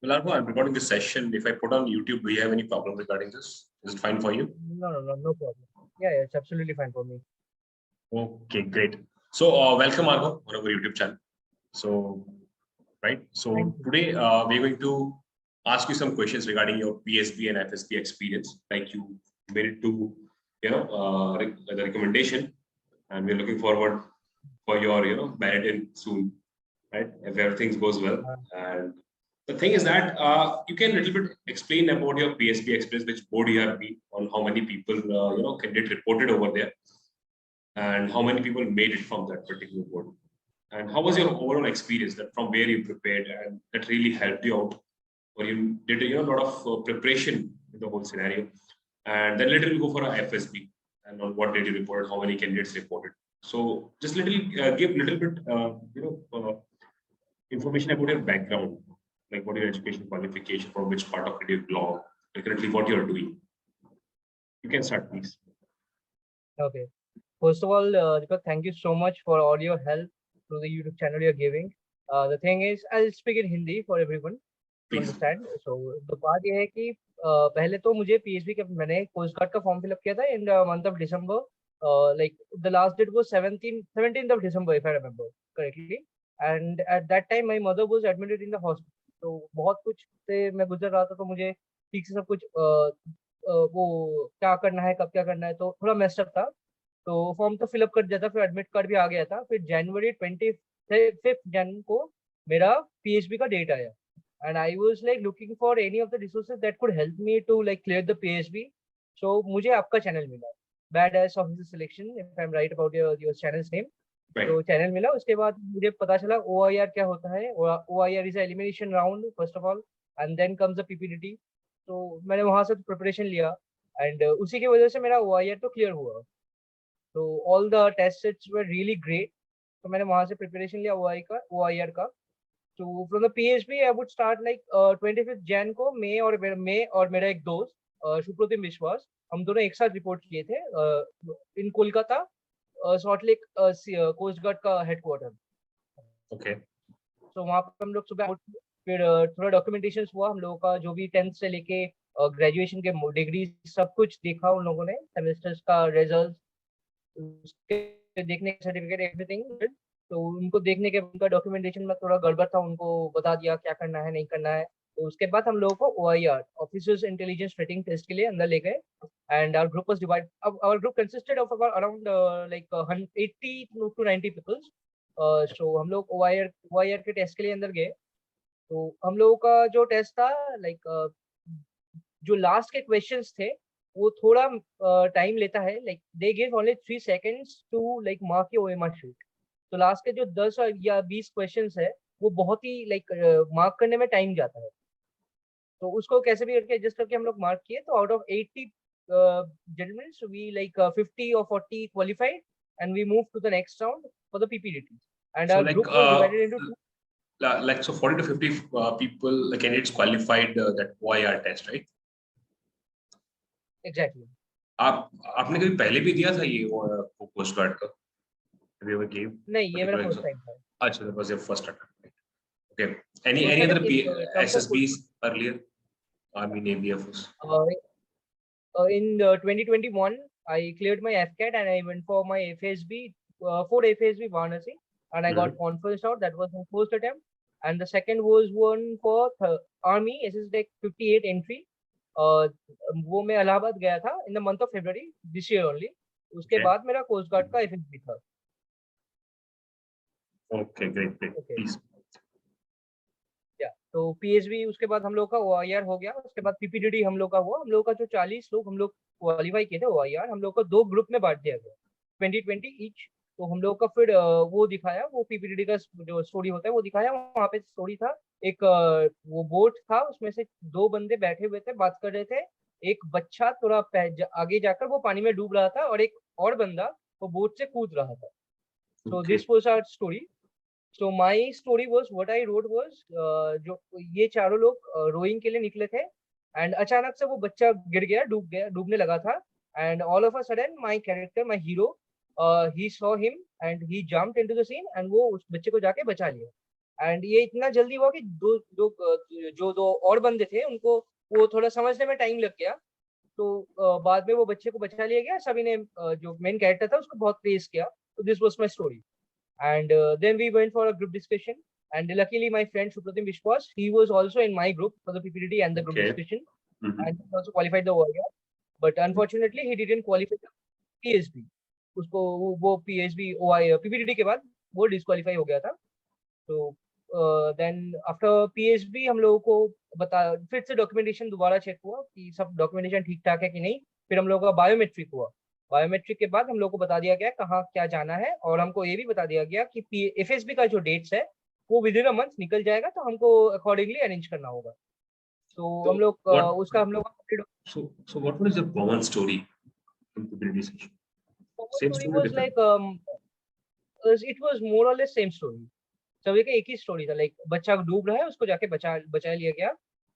Well, Arvo, I'm recording this session. If I put on YouTube, do you have any problem regarding this? Is it fine for you? No problem. Yeah, it's absolutely fine for me. Okay, great. So, welcome, Arvo, on our YouTube channel. So, right. Thank So you. today we're going to ask you some questions regarding your PSB and FSB experience. Like you made it to, the recommendation, and we're looking forward for your, merit in soon, right? If everything goes well. Uh, And the thing is that you can a little bit explain about your PSB experience, which board you have been on, how many people, can get reported over there, and how many people made it from that particular board. And how was your overall experience that from where you prepared and that really helped you out, or you did a lot of preparation in the whole scenario, and then later we go for a FSB and on what did you report, how many candidates reported. So just little give little bit information about your background, like what your education qualification, from which part of it you belong, and currently what you are doing. You can start, please. okay. First of all, Deepak, thank you so much for all your help through the YouTube channel you're giving. The thing is, I'll speak in Hindi for everyone to Please. understand. So, the बात ये है कि पहले तो मुझे PSB का मैंने coast guard का फॉर्म फिलअप किया था in the month of December. Like the last date was 17th of December, if I remember correctly. And at that time, my mother was admitted in the hospital. तो बहुत कुछ से मैं गुजर रहा था, तो मुझे ठीक से सब कुछ वो क्या करना है, कब क्या करना है, तो थोड़ा मेस्ड अप था। तो फॉर्म तो फिलअप कर दिया था, फिर एडमिट कार्ड भी आ गया था। फिर जनवरी 25 जन को मेरा पीएचबी का डेट आया, and I was like looking for any of the resources that could help me to like clear the PHB. So मुझे आपका चैनल मिला, bad S officer selection, if I am right about your channel's name. तो channel मिला, उसके बाद मुझे पता चला ओआईआर क्या होता है। OIR is elimination round first of all, and then comes the PPDT. तो मैंने वहां से प्रिपरेशन लिया, एंड उसी की वजह से मेरा ओआईआर तो क्लियर हुआ। तो all the test sets were really great. तो मैंने वहां से प्रिपरेशन लिया ओआईआर का। तो from the PHB I would start like 25 Jan को। मैं और मेरा एक दोस्त सुप्रतिम विश्वास, हम दोनों एक साथ रिपोर्ट किए थे in Kolkata, Salt Lake coast guard का हेडक्वार्टर। ओके। तो वहाँ पे हम लोग सुबह फिर थोड़ा डॉक्यूमेंटेशन हुआ हम लोगों का, जो भी 10th से लेके ग्रेजुएशन के डिग्री सब कुछ देखा उन लोगों ने, सेमेस्टर्स का रिजल्ट, उसके देखने के सर्टिफिकेट, एवरीथिंग। तो उनको देखने के उनका डॉक्यूमेंटेशन में थोड़ा गड़बड़ था, उनको बता दिया क्या करना है नहीं करना है। तो उसके बाद हम लोगों को OIR officers intelligence rating test के लिए अंदर ले गए, and our group was divide. Our group consisted of around like 80 to 90 peoples. So हम लोग ओआईआर के टेस्ट के लिए अंदर गए। तो हम लोगों का जो टेस्ट था, लाइक जो लास्ट के क्वेश्चंस थे वो थोड़ा टाइम लेता है। Like they give only 3 seconds to like mark your OMR sheet. तो लास्ट के जो 10 या 20 क्वेश्चंस है वो बहुत ही लाइक मार्क करने में टाइम जाता है। तो उसको कैसे भी करके एडजस्ट करके हम लोग मार्क किए। तो out of 80 gentlemen, so we like 50 or 40 qualified, and we moved to the next round for the PPDT. And So our like group was divided into two. like so 40 to 50 people, the candidates qualified that OIR test, right? Exactly. आपने कभी पहले भी दिया था ये coast guard का? Have you ever gave नहीं, ये मेरा particular फर्स्ट exam? टाइम था। अच्छा, that was your first attempt. Okay. Any first any other time in terms of SSBs earlier? I mean ABFs. in 2021, I cleared my FCAT and I went for my FSB, for FSB Varanasi, and I got conference out. That was my first attempt. And the second was one for Army SS Tech 58 entry. वो मैं इलाहाबाद गया था in the month of February this year only. उसके Okay. बाद मेरा coast guard का FSB था। Okay, great. Okay. Please. तो पीएचबी उसके बाद हम लोग का ओआईआर हो गया। उसके बाद पीपीडीडी हम लोग का हुआ। हम लोग का जो 40 लोग हम लोग क्वालिफाई किए थे ओआईआर, हम लोग को 2 ग्रुप में बांट दिया गया, 20-20 ईच। तो हम लोग का फिर वो दिखाया, वो पीपीडीडी का जो स्टोरी होता है वो दिखाया। वहाँ पे स्टोरी था एक वो बोट था, उसमें से 2 बंदे बैठे हुए थे, बात कर रहे थे। एक बच्चा थोड़ा आगे जाकर वो पानी में डूब रहा था, और एक और बंदा वो बोट से कूद रहा था। So Okay. this was our story. So my story was, what I wrote was, जो ये चारों लोग रोइंग के लिए निकले थे, एंड अचानक से वो बच्चा गिर गया, डूबने लगा था। And all of a sudden my character, my hero, he saw him and he jumped into the scene, and वो उस बच्चे को जाके बचा लिया। एंड ये इतना जल्दी हुआ कि जो दो और बंदे थे उनको वो थोड़ा समझने में टाइम लग गया। तो बाद में वो बच्चे को बचा लिया गया, सभी ने जो मेन कैरेक्टर था उसको बहुत प्रेज किया। तो this was my story and then we went for a group discussion and luckily my friend Supratim Vishwas, he was also in my group for the PPTD and the group Okay. discussion Mhm. and he also qualified the OIR, but unfortunately he didn't qualify the PSB। उसको वो PSB OI PPTD के बाद वो disqualify हो गया था। तो then after PHB हम लोगों को बता फिर से डॉक्यूमेंटेशन दोबारा चेक हुआ कि सब डॉक्यूमेंटेशन ठीक ठाक है कि नहीं। फिर हम लोगों का बायोमेट्रिक हुआ। बायोमेट्रिक के बाद हम लोग को बता दिया गया कहाँ क्या जाना है और हमको ये भी बता दिया गया कि एफएसबी का जो डेट्स है वो विद इन अ मंथ निकल जाएगा, तो हमको अकॉर्डिंगली अरेंज करना होगा। तो हम So लोग what? उसका हम लोग So what was the common story in the PPT session? Same story story, was different. Like it was मोर और लेस सेम स्टोरी। सभी का एक ही स्टोरी था, लाइक बच्चा डूब रहा है उसको जाके बचा लिया गया।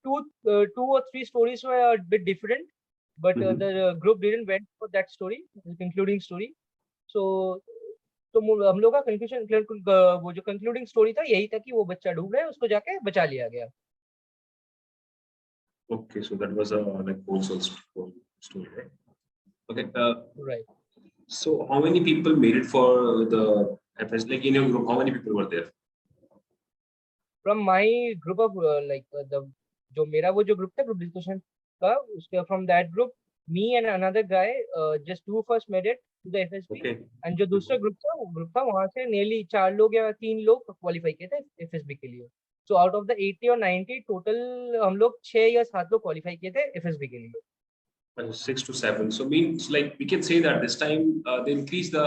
टू और three stories were bit different, but Mhm. The group didn't went for that story concluding story. So तो हम लोग का कंक्लूजन वो जो कंक्लूडिंग स्टोरी था यही था कि वो बच्चा डूब रहा है उसको जाके बचा लिया गया। Okay, so that was a like whole story, right? Okay. Right. So how many people made it for the FS? Like in your group, how many people were there? From my group of like the जो मेरा वो जो group था group discussion का, उसके from that group me and another guy just two of us made it to the FSB. Okay. And जो दूसरा group था वो ग्रुप था वहां से नियरली 4 लोग या 3 लोग क्वालिफाई किए थे एफएसबी के लिए। सो आउट ऑफ द 80 और 90 टोटल हम लोग 6 या 7 लोग क्वालिफाई किए थे एफएसबी के लिए। 6 to 7. So means like we can say that this time they increase the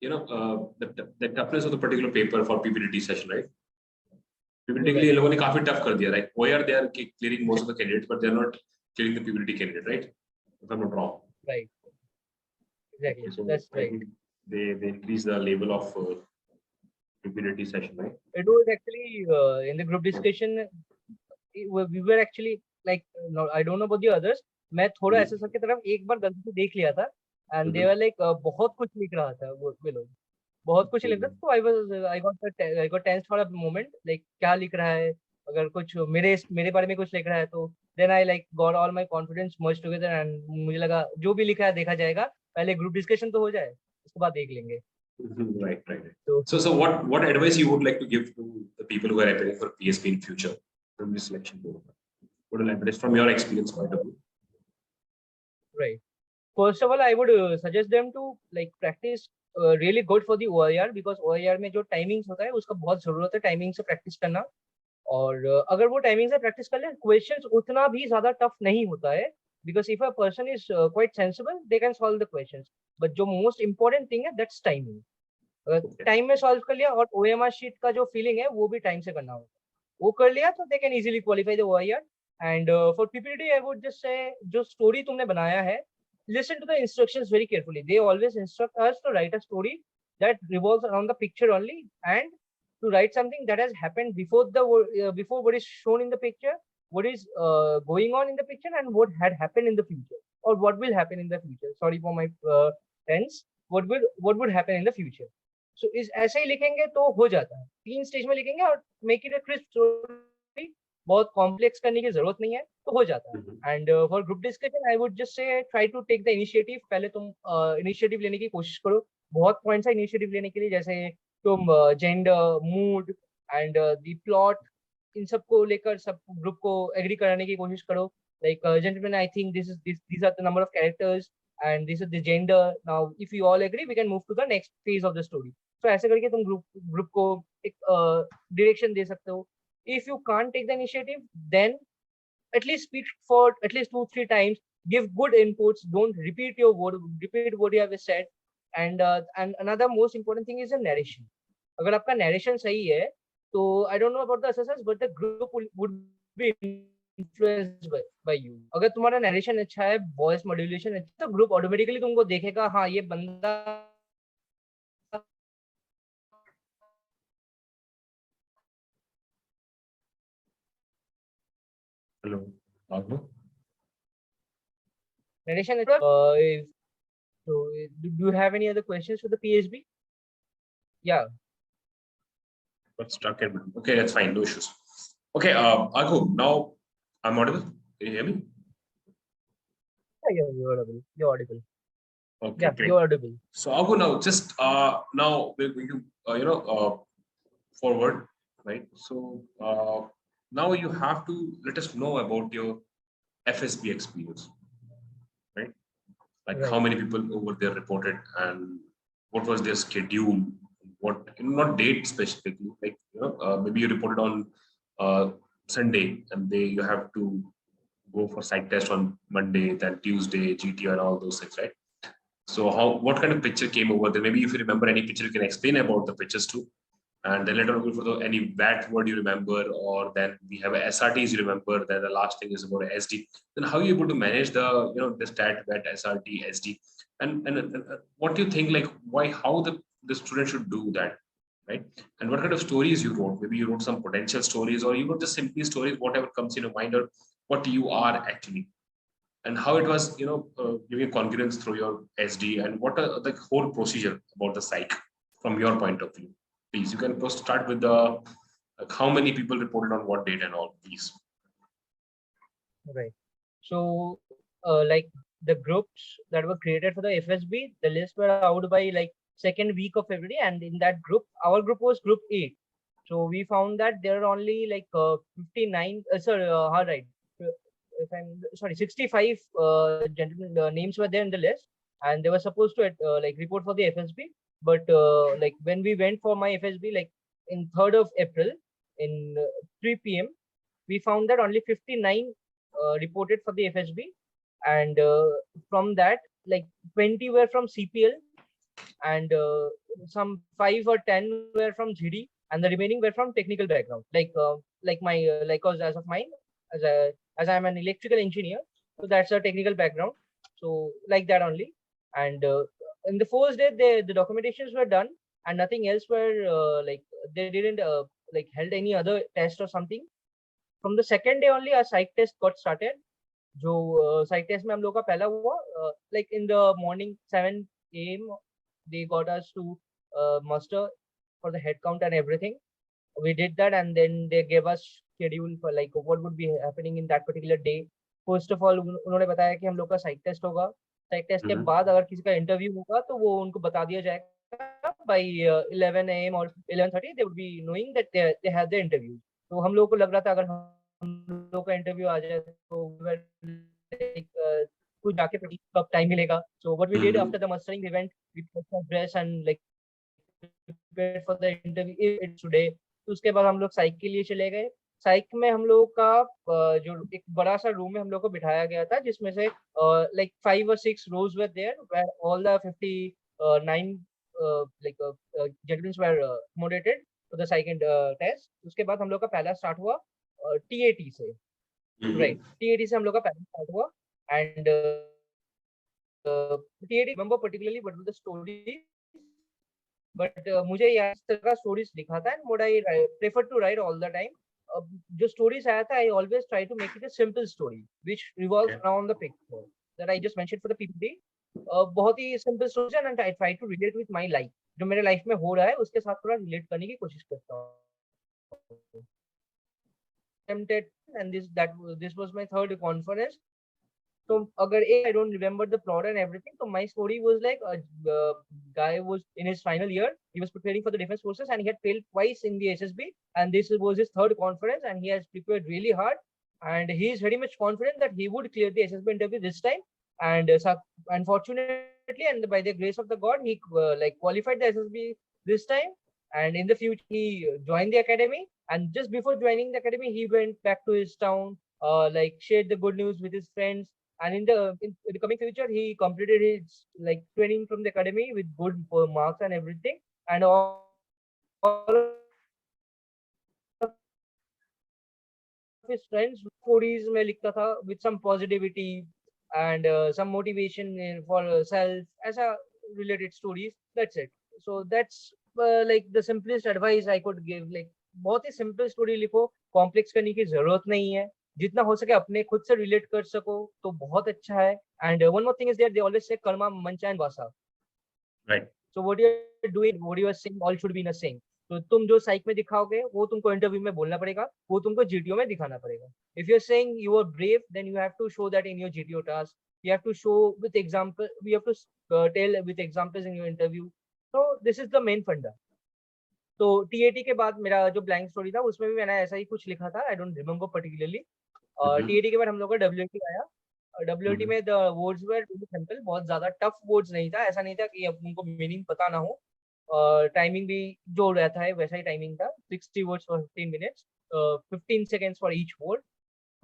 the toughness of the particular paper for PPT session, right? PPT के लिए इन लोगों ने काफी tough कर दिया, right? OER they are clearing most of the candidates, but they are not clearing the PPT candidate, right? If I'm not wrong. Right, exactly Okay, so that's I right. think they increase the level of PPT session, right? It was actually in the group discussion we were actually like no, I don't know about the others। मैं थोड़ा ऐसे sir की तरफ एक बार गलती से देख लिया था एंड दे वर लाइक बहुत कुछ लिख रहा था वो लोग बहुत कुछ लिख रहा था। तो I got tense for a moment like क्या लिख रहा है, अगर कुछ मेरे बारे में कुछ लिख रहा है तो then I like got all my confidence merge together and मुझे लगा जो भी लिखा है देखा जाएगा, पहले ग्रुप डिस्कशन तो हो जाए उसके बाद देख लेंगे। Right, right, right. तो So what advice you would like to give to the people who are preparing for PSP in future from this selection board? What are advice from your experience point of view? right, first of all I would suggest them to like practice really good for the OIR because OIR में जो timings होता है उसका बहुत जरूरत है timing से practice करना। और अगर वो टाइमिंग से प्रैक्टिस कर ले क्वेश्चंस उतना भी ज्यादा टफ नहीं होता है because if a person is quite sensible they can solve the questions. But जो मोस्ट इंपॉर्टेंट थिंग है दैट्स टाइमिंग। अगर Okay. टाइम में सॉल्व कर लिया और ओएमआर शीट का जो फीलिंग है वो भी टाइम से करना होगा, वो कर लिया तो they can easily qualify the OIR. And for PPT I would just से जो स्टोरी तुमने बनाया है listen to the instructions very carefully। They always instruct us to write a story that revolves around the picture only and to write something that has happened before before what is shown in the picture, what is going on in the picture and what had happened in the future or what will happen in the future। Sorry for my tense। what would happen in the future। so इस ऐसे ही लिखेंगे तो हो जाता है, 3 stage में लिखेंगे और make it a crisp story, बहुत कॉम्प्लेक्स करने की जरूरत नहीं है तो हो जाता है। And for group discussion I would just say try to take the initiative. पहले तुम इनिशिएटिव लेने की कोशिश करो, बहुत पॉइंट्स है इनिशिएटिव लेने के लिए, जैसे तुम gender mood and the plot in सबको लेकर सब ग्रुप को एग्री कराने की कोशिश करो। Like gentleman I think these are the number of characters and this is the gender, now if you all agree we can move to the next phase of the story। तो ऐसे करके तुम group को एक direction दे सकते हो। if you can't take the initiative then at least speak for at least 2-3 times, give good inputs, don't repeat what you have said। And another most important thing is the narration। अगर आपका narration सही है तो I don't know about the assessors but the group would be influenced by you। अगर तुम्हारा narration अच्छा है, voice modulation अच्छा, तो group automatically तुमको देखेगा हाँ ये बंदा Hello. Agno? narration is so do you have any other questions for the PSB? Yeah, Got stuck in. Okay, that's fine. No issues. Okay, Aghu, now I'm audible. Can you hear me? Yeah, you're audible. You're audible. Okay, Yeah, great. you're audible. So Aghu, now just now we're going to forward, right? So now you have to let us know about your FSB experience, right? Like how Right. many people over there reported and what was their schedule, what not date specifically, like maybe you reported on Sunday and they you have to go for psych test on Monday, then Tuesday, GT and all those things, right? So what kind of picture came over there? Maybe if you remember any picture, you can explain about the pictures too. And then later on, go for any VAT word you remember, or then we have SRTs you remember. Then the last thing is about SD. Then how are you able to manage the stat, VAT, SRT, SD, and what do you think, like why how the student should do that, right? And what kind of stories you wrote? Maybe you wrote some potential stories, or you wrote just simply stories, whatever comes in your mind, or what you are actually, and how it was giving congruence through your SD, and what are the whole procedure about the psych from your point of view. Please, you can first start with the like how many people reported on what date and all, please. Right. So, like the groups that were created for the FSB, the lists were out by like second week of February, and in that group, our group was group 8. So we found that there are only like 59. Sorry, right. If I'm sorry, 65 gentlemen names were there in the list, and they were supposed to like report for the FSB. But like when we went for my FSB, like in 3rd of April, in 3 p.m. we found that only 59 reported for the FSB, and from that, like 20 were from CPL, and some 5 or 10 were from GD, and the remaining were from technical background. Like my like as of mine, as I'm an electrical engineer, so that's a technical background. So like that only, and in the first day, the documentations were done, and nothing else were like they didn't like held any other test or something. From the second day only, our psych test got started. जो psych test में हम लोग का पहला हुआ, like in the morning 7 a.m. they got us to muster for the head count and everything. We did that, and then they gave us schedule for like what would be happening in that particular day. First of all, उन्होंने बताया कि हम लोग का psych test होगा. Psych test के बाद अगर किसी का interview होगा तो वो उनको बता दिया जाएगा by 11 a.m. or 11:30 they would be knowing that they have the interview. तो हम लोगों को लग रहा था अगर हम लोग का इंटरव्यू आ जाए तो कुछ जाके कब टाइम मिलेगा. So what we did after the mustering event, we put our dress and like prepared for the interview it's today. तो उसके बाद हम लोग साइक के लिए चले गए. साइक में हम लोगों का जो एक बड़ा सा रूम में हम लोग को बिठाया गया था, जिसमें से like 5 or 6 rows were there where all the 59 like gentlemen were accommodated for the second test. उसके बाद हम लोग का पहला स्टार्ट हुआ TAT से. Right. TAT से हम लोग का पहला स्टार्ट हुआ, and TAT remember particularly what was the story, but मुझे यार इस तरह का stories लिखा था, and what I prefer to write all the time. जो stories आया था, I always try to make it a simple story which revolves around the picture that I just mentioned for the PPT. बहुत ही simple stories है, and I try to relate with my life. जो मेरे life में हो रहा है उसके साथ थोड़ा relate करने की कोशिश करता हूँ. And this was my third conference. So agar I don't remember the plot and everything, so my story was like a guy was in his final year. He was preparing for the defense forces, and he had failed twice in the SSB, and this was his third conference, and he has prepared really hard, and he is very much confident that he would clear the SSB interview this time. And unfortunately, and by the grace of the God, he like qualified the SSB this time. And in the future, he joined the academy. And just before joining the academy, he went back to his town, like shared the good news with his friends. And in the coming future, he completed his like training from the academy with good marks and everything. And all of his friends stories में लिखता था with some positivity and some motivation for self, ऐसा related stories. That's it. So that's like the simplest advice I could give. Like बहुत ही simple story लिखो, complex करने की जरूरत नहीं है. जितना हो सके अपने खुद से relate कर सको तो बहुत अच्छा है. And one more thing is that they always say karma mancha and vasa. Right. So what you're doing, what you are saying, all should be in a sync. तो तुम जो साइक में दिखाओगे वो तुमको इंटरव्यू में बोलना पड़ेगा, वो तुमको जीटीओ में दिखाना पड़ेगा. If you are saying you are brave, then you have to show that in your GTO task. You have to show with example, we have to tell with examples in your interview. So this is the main funda. तो TAT के बाद मेरा जो blank story था उसमें भी मैंने ऐसा ही कुछ लिखा था. I don't remember particularly. TAT के बाद हम लोग का डब्ल्यूटी आया. डब्ल्यूटी में the words were really simple, बहुत ज्यादा टफ वर्ड्स नहीं था. ऐसा नहीं था कि अब उनको मीनिंग पता ना हो. टाइमिंग भी जो रहता है वैसा ही टाइमिंग था. 60 words for 15 minutes, 15 seconds for each word.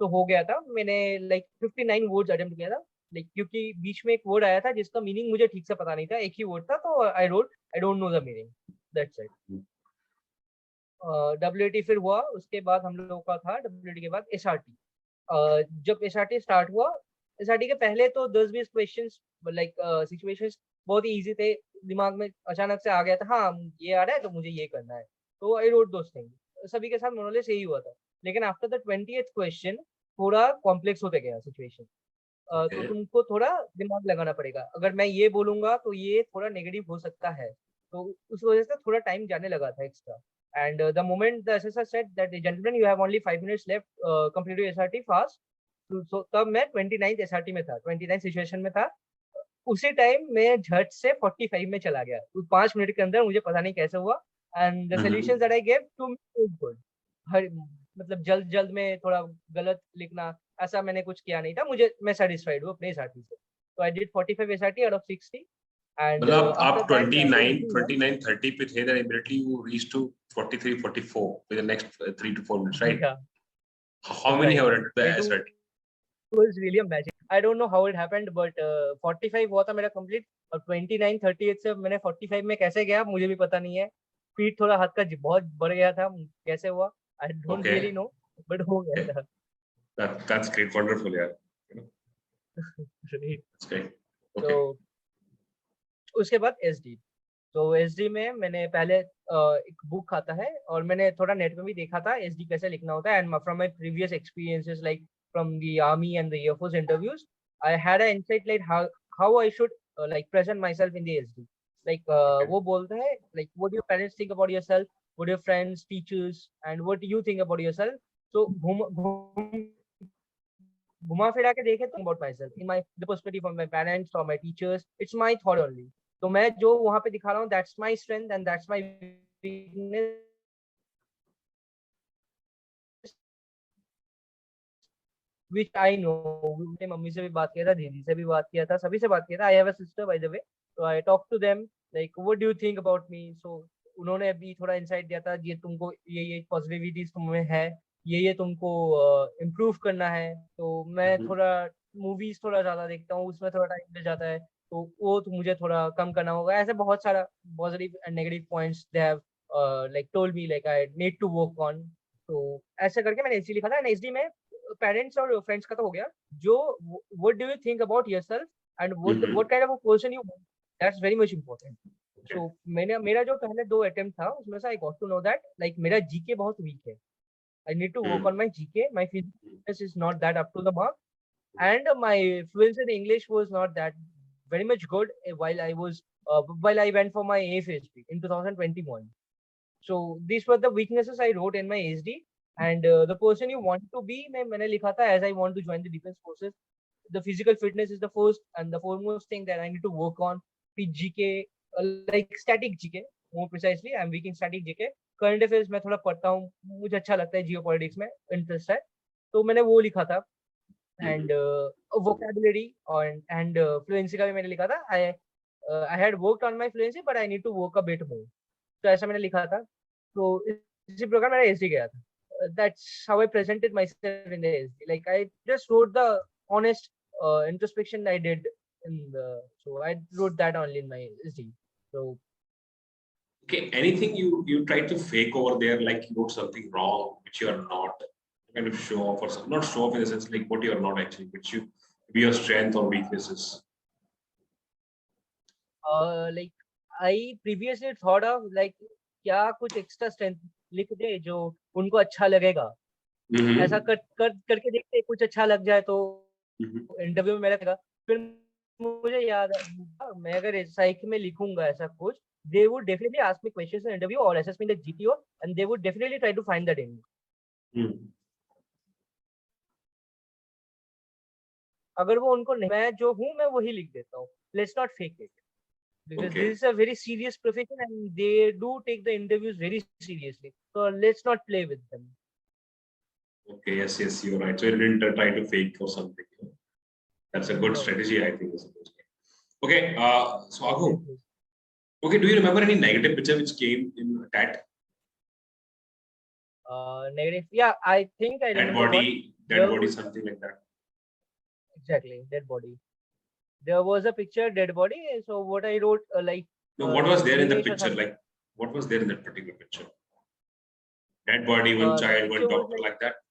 तो हो गया था. मैंने लाइक 59 वर्ड्स अटेम्प्ट किया था. लाइक क्योंकि बीच में एक वर्ड आया था जिसका मीनिंग मुझे ठीक से पता नहीं था, एक ही वर्ड था, तो I wrote I don't know the meaning. That's it. WT फिर हुआ. उसके बाद हम लोग का था डब्ल्यूटी के बाद एसआरटी. जब एसआरटी स्टार्ट हुआ, एसआरटी के पहले तो 10-20 क्वेश्चंस लाइक सिचुएशंस बहुत ही इजी थे. दिमाग में अचानक से आ गया था, हाँ ये आ रहा है तो मुझे ये करना है, तो आई रोट दोस थिंग. सभी के साथ मोरलेस यही हुआ था. लेकिन आफ्टर द 20th क्वेश्चन थोड़ा कॉम्प्लेक्स होते गया सिचुएशन. तो तुमको थोड़ा दिमाग लगाना पड़ेगा. अगर मैं ये बोलूंगा तो ये थोड़ा नेगेटिव हो सकता है, तो उस वजह से थोड़ा टाइम जाने लगा था extra. And the moment the assessor said that the gentleman you have only 5 minutes left, complete your SRT fast. So तब मैं 29th SRT में था, 29th सिचुएशन में था. उसी टाइम मैं झट से 45 में चला गया. 5 मिनट के अंदर मुझे पता नहीं कैसे हुआ. And the solutions that I gave to me good. हर मतलब जल्द जल्द में थोड़ा गलत लिखना, ऐसा मैंने कुछ किया नहीं था. मैं सेटिस्फाइड हूँ अपने एसआरटी से. तो I did 45 SRT out of 60. And मतलब आफ्टर आप दैट 29 30 पे थे, then immediately you reached to 43 44 with the next 3 to 4 minutes, right? Yeah, How many have read the it SRT? was really a magic. I don't know how it happened, but 45 हुआ था मेरा complete. और 29 38 से मैंने 45 में कैसे गया मुझे भी पता नहीं है. स्पीड थोड़ा हाथ का बहुत बढ़ गया था, कैसे हुआ I don't really know, but हो गया था. That's great, wonderful, yeah. You know, that's great. Okay. तो उसके बाद एसडी. तो एसडी में मैंने पहले एक बुक आता है और मैंने थोड़ा नेट में भी देखा था एसडी कैसे लिखना होता है. And from my previous experiences like from the army and the air force interviews, I had a insight like how I should like present my self in the SD. Like वो बोलते हैं like what your parents think about yourself, what your friends, teachers and what you think about yourself. So घुमा फिरा के देखे तो about my self in my the perspective of my parents और my teachers. It's my thought only. तो मैं जो वहां पे दिखा रहा हूँ that's my strength and that's my weakness, which I know. मैंने मम्मी से भी बात किया था, दीदी से भी बात किया था, सभी से बात किया था. I have a sister by the way. तो I talk to them like what do you think about me. So उन्होंने अभी थोड़ा इंसाइट दिया था, ये तुमको ये पॉजिटिविटीज तुम्हें है, ये तुमको इम्प्रूव करना है. तो मैं थोड़ा मूवीज थोड़ा ज्यादा देखता हूँ, उसमें थोड़ा टाइम लग जाता है, तो वो तो मुझे थोड़ा कम करना होगा. ऐसे बहुत सारा positive and negative points they have like told me like I need to work on. तो ऐसे करके मैंने एसडी लिखा था. एंड एसडी में पेरेंट्स और फ्रेंड्स का तो हो गया. जो what do you think about yourself and what kind of a person you want, that's very much important. So मेरा जो पहले 2 अटेम्प्ट था उसमें से I got to know that like मेरा जीके बहुत वीक है. I need to work on my GK. My physics is not that up to the mark, and my fluency in English was not that very much good while I went for my AFSP in 2021. So these were the weaknesses I wrote in my SD. And the person you want to be, मैंने लिखा था as I want to join the defense forces. The physical fitness is the first and the foremost thing that I need to work on. GK, like static GK, more precisely. I'm weak in static GK. Current affairs में थोड़ा पढ़ता हूँ, मुझे अच्छा लगता है, जियो politics में interest है, तो मैंने वो लिखा था. एंड वोकैबुलरी एंड फ्लुएंसी का भी मैंने लिखा था. I had worked on my fluency but I need to work a bit more. तो ऐसा मैंने लिखा था. तो इसी प्रकार मेरा एसडी गया था. That's how I presented my self in the SD. Like I just wrote the honest introspection I did in the, so I wrote that only in my SD. So okay, anything you try to fake over there, like you wrote something wrong which you are not, kind of show off or something, not show off in the sense like what you are not actually, which you be your strength or weaknesses. Like I previously thought of like क्या कुछ extra strength लिख दे जो उनको अच्छा लगेगा. ऐसा करके देखते कुछ अच्छा लग जाए तो इंटरव्यू में मेरा लगेगा. फिर मुझे याद आया, मैं अगर साइक में लिखूंगा ऐसा कुछ they would definitely ask me questions in interview or assess me in the GTO, and they would definitely try to find that in me. अगर वो उनको नहीं, मैं जो हूँ मैं वही लिख देता हूँ. Let's not fake it, because Okay. this is a very serious profession and they do take the interviews very seriously. So let's not play with them. Okay, yes, you're right. So you didn't try to fake or something. That's a good No. strategy, I think. Okay, so Aghu, Definitely. okay, do you remember any negative picture which came in TAT? Negative. Yeah, I think I Dead remember one. dead body, something like that. Exactly, dead body. There was a picture, dead body. So what I wrote, No, what was there in the Dinesh or picture? something. Like, what was there in that particular picture? Dead body, one The child, one picture was doctor, like that.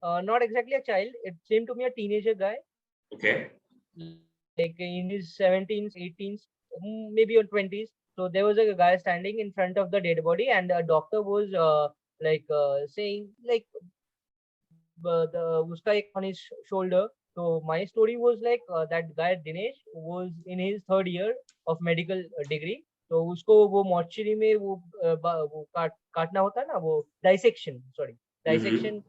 not exactly a child. It seemed to me a teenager guy, Okay. like in his 17s, 18s, maybe on 20s. So there was a guy standing in front of the dead body, and a doctor was saying like the uska ek on his shoulder. So my story was like that guy Dinesh was in his third year of medical degree. तो उसको वो mortuary में वो काटना होता है ना, वो डाइसेक्शन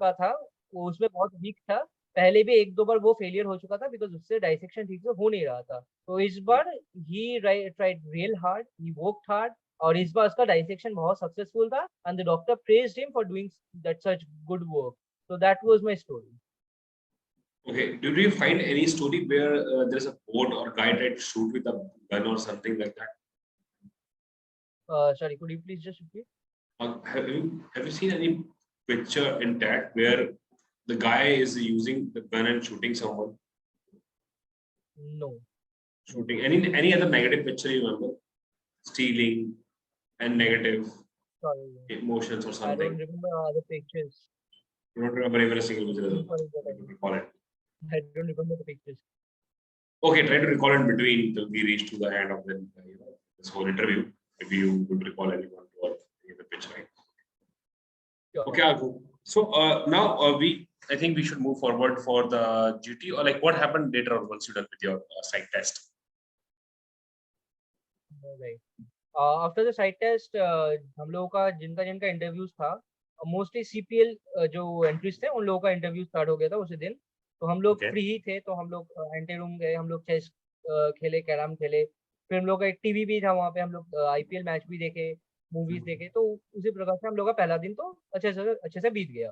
का था. वो उसमें बहुत वीक था. पहले भी एक दो बार वो फेलियर हो चुका था बिकॉज उससे डाइसेक्शन ठीक से हो नहीं रहा था. तो इस बार he tried real hard, he worked hard, और इस बार उसका डाइसेक्शन बहुत सक्सेसफुल था and the doctor praised him for doing that such good work. So that was my story. Okay. Did you find any story where there's a boat or guy tried to shoot with a gun or something like that? Sorry, could you please just repeat? Have you seen any picture in TAT where the guy is using the gun and shooting someone? No. Shooting any other negative picture you remember? Stealing and negative Sorry. emotions or I something? don't remember other pictures. You don't remember even a single picture. Sorry, but Recall it. I don't remember the pictures. Okay, try to recall in between till we reach to the end of the this whole interview. Maybe you would recall anyone or any other picture, right? Sure. Okay, Aghu. So now I think we should move forward for the GT, or like what happened later on once you're done with your psych test. Right. After the site test, हम लोगों का जिनका interviews था, mostly CPL जो entries थे उन लोगों का इंटरव्यू स्टार्ट हो गया था उसी दिन. तो हम लोग फ्री ही थे, तो हम लोग एंटी रूम गए, हम लोग चेस खेले, कैरम खेले. फिर हम लोग का एक टीवी भी था वहाँ पे, हम लोग आईपीएल मैच भी देखे, मूवीज देखे. तो उसी प्रकार से हम लोग का पहला दिन तो अच्छे से बीत गया.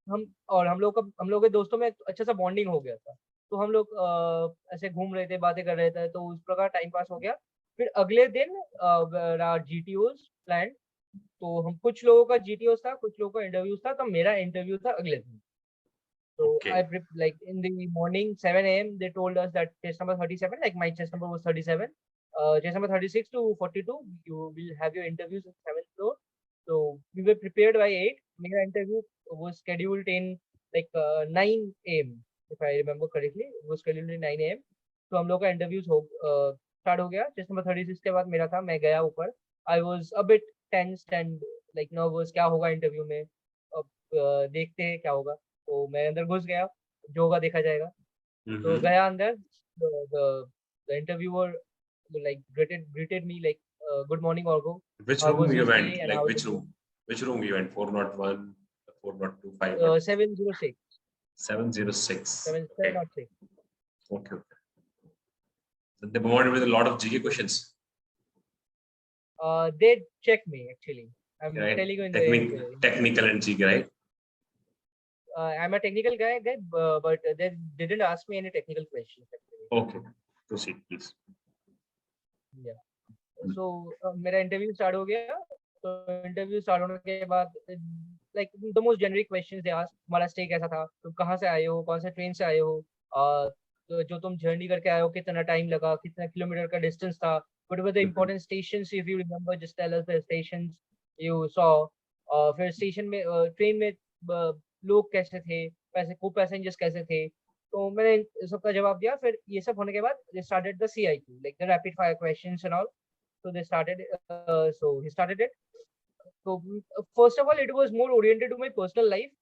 हम लोग के दोस्तों में अच्छा सा बॉन्डिंग हो गया था. तो हम लोग ऐसे घूम रहे थे, बातें कर रहे थे, तो उस प्रकार टाइम पास हो गया. फिर अगले दिन GTOs प्लान. तो हम कुछ लोगों का GTOs था, कुछ लोगों का इंटरव्यूज था. तो मेरा इंटरव्यू था अगले दिन. So I like in the morning 7 a.m. they told us that test number 37, like my test number was 37. Test number 36 to 42, you will have your interviews on 7th floor. So we were prepared by 8. My interview was scheduled in like 9 a.m. if I remember correctly. It was scheduled in 9 a.m. तो हम लोग का interviews start हो गया. Test number 36 के बाद मेरा था, मैं गया ऊपर. आई was a bit tensed and like nervous, क्या होगा इंटरव्यू में, अब देखते हैं क्या होगा. तो मैं अंदर घुस गया, जो होगा देखा जाएगा. तो गया अंदर. the interviewer like greeted me like good morning Orgo. Which room you went? Like which room? Which room you went? 401, 402, 5. 706. 706. 706. Okay. So they bombarded with a lot of GK questions. They checked me actually. I'm right. telling you in the technical and GK, right? I'm a technical guy, but they didn't ask me any technical questions. Okay, proceed please. Yeah. So मेरा interview start हो गया. तो interview start होने के बाद like the most generic questions they asked. हमारा stay कैसा था, तुम कहाँ से आए हो, कौन से ट्रेन से आए हो, तो जो तुम जर्नी करके आए हो कितना टाइम लगा, कितना किलोमीटर का डिस्टेंस था, what were the important stations if you remember, just tell us the stations you saw. फिर स्टेशन में ट्रेन में लोग कैसे थे, पैसेंजर्स कैसे थे. तो मैंने सबका जवाब दिया. फिर ये सब होने के बाद they started the CIQ, like the rapid fire questions and all. So they started so he started it. So first of all it was more oriented to my personal life.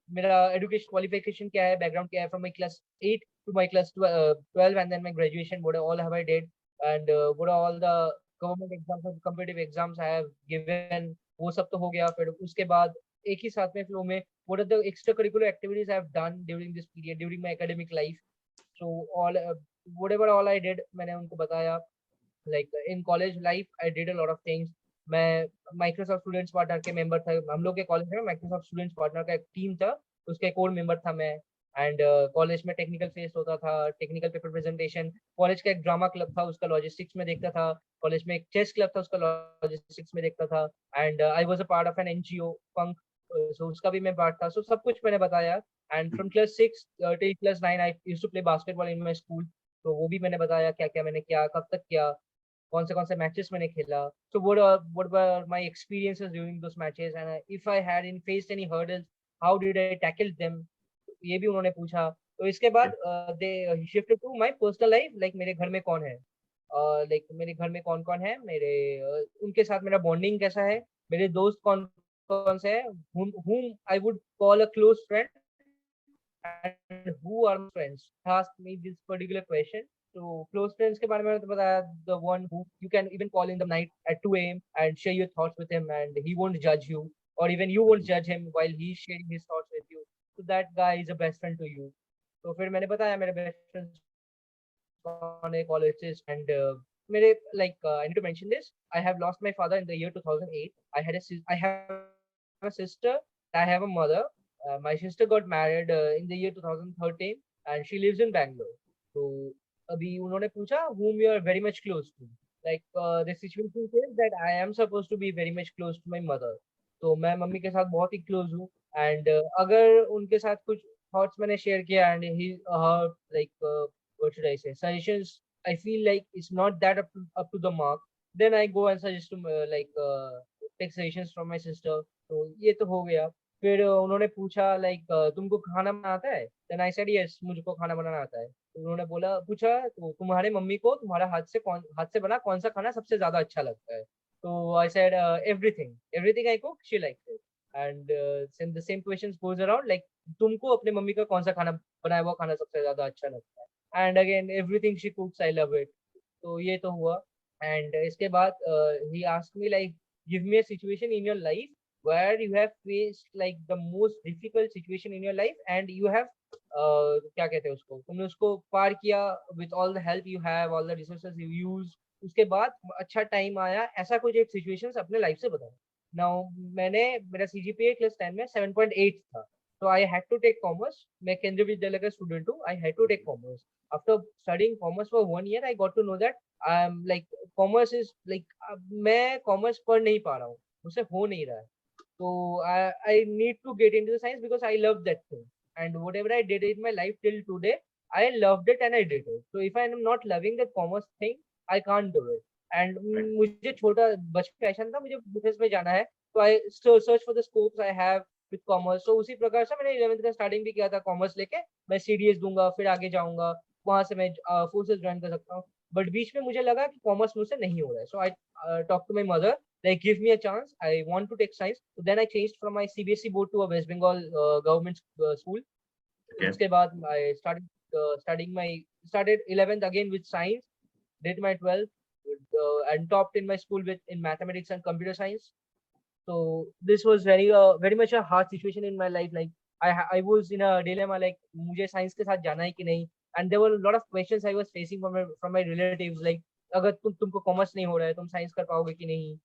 मेरा education qualification क्या है, background क्या है, from my class 8 to my class 12 and then my graduation, what all have I did, and what are all the government exams and competitive exams I have given, वो सब तो हो गया। फिर उसके बाद एक ही साथ में फ्लो में what are the extracurricular activities I have done during this period during my academic life. So all whatever all I did मैंने उनको बताया। Like in college life I did a lot of things. मैं Microsoft students partner के member था। हम लोग के college में माइक्रोसॉफ्ट स्टूडेंट्स पार्टनर का एक टीम था, उसका एक और मेंबर था मैं। एंड कॉलेज में टेक्निकल फेस्ट होता था, टेक्निकल पेपर प्रेजेंटेशन। कॉलेज का एक ड्रामा क्लब था, उसका लॉजिस्टिक्स में देखता था। कॉलेज में एक चेस क्लब था, उसका लॉजिस्टिक्स में देखता था। And I was a part of an NGO पंक, सो उसका भी मैं पार्ट था। सो सब कुछ मैंने बताया। And from class 6 till class 9 I used to play basketball in my school. तो वो भी मैंने बताया क्या क्या मैंने किया, कब तक किया, कौन से मैचेस मैंने खेला। सो what were my experiences during those matches and if I had in faced any hurdles, how did I tackle them, ये भी उन्होंने पूछा। तो इसके बाद they shifted to my personal life, like मेरे घर में कौन है, लाइक मेरे घर में कौन कौन है, मेरे उनके साथ मेरा बॉन्डिंग कैसा है, मेरे दोस्त कौन कौन से हैं, whom I would call a close friend and who are my friends. Asked me this particular question. So close friends के बारे में तो बताया, the one who you can even call in the night at 2 a.m. and share your thoughts with him and he won't judge you, or even you won't judge him while he's sharing his thoughts with you. So that guy is a best friend to you. तो फिर मैंने बताया मेरे best friends कौन है, colleges and मेरे like I need to mention this. I have lost my father in the year 2008. I have a sister. I have a mother. My sister got married in the year 2013 and she lives in Bangalore. तो अभी उन्होंने पूछा whom you are very much close to. Like the situation is that I am supposed to be very much close to my mother. तो मैं mummy के साथ बहुत ही close हूँ। एंड अगर उनके साथ कुछ थॉट्स मैंने शेयर किया and he like what should I say, suggestions I feel like it's not that up to the mark, then I go and suggest to take suggestions from my sister. तो ये तो हो गया। फिर उन्होंने पूछा लाइक तुमको खाना बनाना आता है, देन आई सेड यस, मुझको खाना बनाना आता है। तो उन्होंने बोला पूछा तो तुम्हारे मम्मी को तुम्हारा हाथ से बना कौन सा खाना सबसे ज्यादा अच्छा लगता है। तो I said everything, everything I cook she likes it. And the same questions goes around like तुमको अपने मम्मी का कौन सा खाना बनाया हुआ खाना सबसे ज्यादा अच्छा लगता है। And again everything she कुक्स I love it. तो ये तो हुआ। एंड इसके बाद he asked me like give me a situation in your life where you have faced like the most difficult situation in your life and you have क्या कहते हैं उसको, तुमने उसको पार किया with all the help you have, all the resources you use, उसके बाद अच्छा टाइम आया, ऐसा कुछ एक सिचुएशन अपने लाइफ से बताओ। नाउ मैंने मेरा सीजीपीए क्लास 10 में 7.8 था, so I had to take commerce. मैं केंद्रीय विद्यालय का स्टूडेंट हूँ। I had to take commerce. After studying commerce for 1 year, I got to know that like commerce is like मैं commerce पढ़ नहीं पा रहा हूँ, मुझसे हो नहीं रहा है। So I need to get into the science because I love that thing. And whatever I did in my life till today, I loved it and I did it. So if I am not loving the commerce thing, I can't do it. And मुझे छोटा बचपन passion था, मुझे business में जाना है, तो I search for the scopes I have with commerce. तो उसी प्रकार से मैंने 11th का स्टार्टिंग भी किया था कॉमर्स लेके। मैं सीडीएस दूंगा, फिर आगे जाऊंगा, वहां से मैं फोर्सेस ज्वाइन कर सकता हूँ। बट बीच में मुझे लगा कि कॉमर्स मुझसे नहीं हो रहा है। So I talk to my mother like give me a chance, I want to take science. So then I changed from my CBSE board to a West Bengal government school. Okay. उसके बाद I started studying my started 11th again with science, did my 12th and topped in my school with in mathematics and computer science. So this was very much a hard situation in my life. Like I was in a dilemma like मुझे science के साथ जाना है कि नहीं, and there were a lot of questions I was facing from my relatives like अगर तुमको commerce नहीं हो रहा है, तुम साइंस कर पाओगे कि नहीं,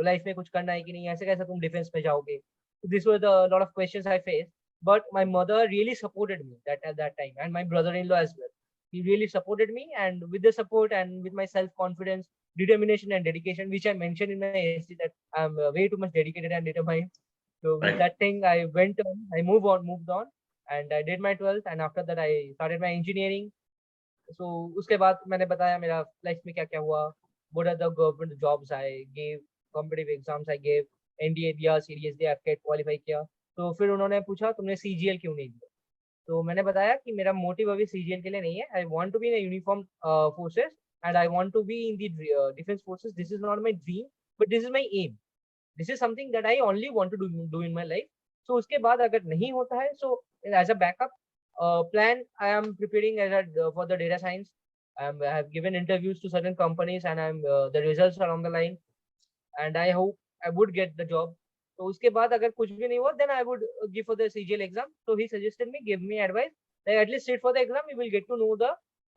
लाइफ में कुछ करना है कि नहीं, ऐसे कैसे तुम डिफेंस में जाओगे। This was the lot of questions I face, but my mother really supported me that at that time and my brother in law as well. He really supported me, and with the support and with my self confidence, determination and dedication, which I mentioned in my essay that I'm way too much dedicated and determined. So with Right. that thing, I moved on, and I did my 12th, and after that I started my engineering. So उसके बाद मैंने बताया मेरा life में क्या क्या हुआ, what are the government jobs I gave, competitive exams I gave, NDA दिया, सीडीएस दिया, कैट क्वालिफाई किया। तो फिर उन्होंने पूछा तुमने सीजीएल क्यों नहीं दिया। तो मैंने बताया कि मेरा मोटिव अभी सीजीएल के लिए नहीं है, I want to be in uniform forces and I want to be in the defence forces. This is not my dream but this is my aim, this is something that I only want to do in my life. So उसके बाद अगर नहीं होता है, so as a backup plan I am preparing as a for the data science I have given interviews to certain companies, and the results are on the line, and I hope I would get the job. तो उसके बाद अगर कुछ भी नहीं हुआ, then I would give for the CGL exam. So he suggested me, give me advice, like at least sit for the exam. You will get to know the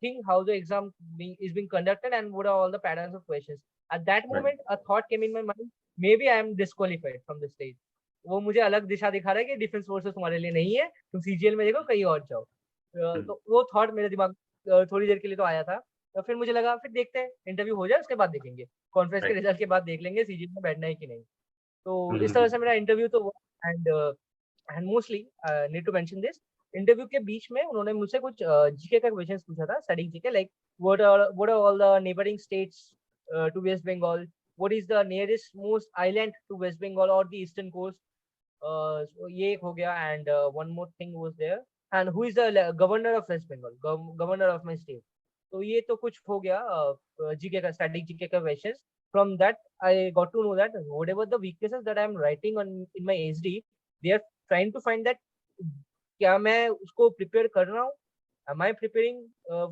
thing, how the exam is being conducted, and what are all the patterns of questions. At that Right. moment, a thought came in my mind. Maybe I am disqualified from the stage. वो मुझे अलग दिशा दिखा रहा है कि defence forces तुम्हारे लिए नहीं है, तुम सीजीएल में देखो, कहीं और जाओ। तो वो थॉट मेरे दिमाग थोड़ी देर के लिए तो आया था। तो फिर मुझे लगा, फिर देखते हैं, इंटरव्यू हो जाए उसके बाद देखेंगे, कॉन्फ्रेंस के Right. रिजल्ट के बाद देख लेंगे सीजीएल में बैठना है कि नहीं। तो इस तरह Mhm. से मेरा इंटरव्यू तो हुआ। And mostly need to mention this, interview के बीच में उन्होंने मुझसे कुछ जीके का क्वेश्चंस पूछा था, study GK, like what are all the neighbouring states to West Bengal, what is the nearest most island to West Bengal और द ईस्टर्न कोस्ट। so ये एक हो गया। And one more thing was there, and who is the governor of West Bengal, governor of my state. तो ये तो कुछ हो गया जीके का, स्टैटिक जीके का questions. From that, I got to know that whatever the weaknesses that I am writing on in my HD, they are trying to find that क्या मैं उसको प्रिपेयर कर रहा हूँ, am I preparing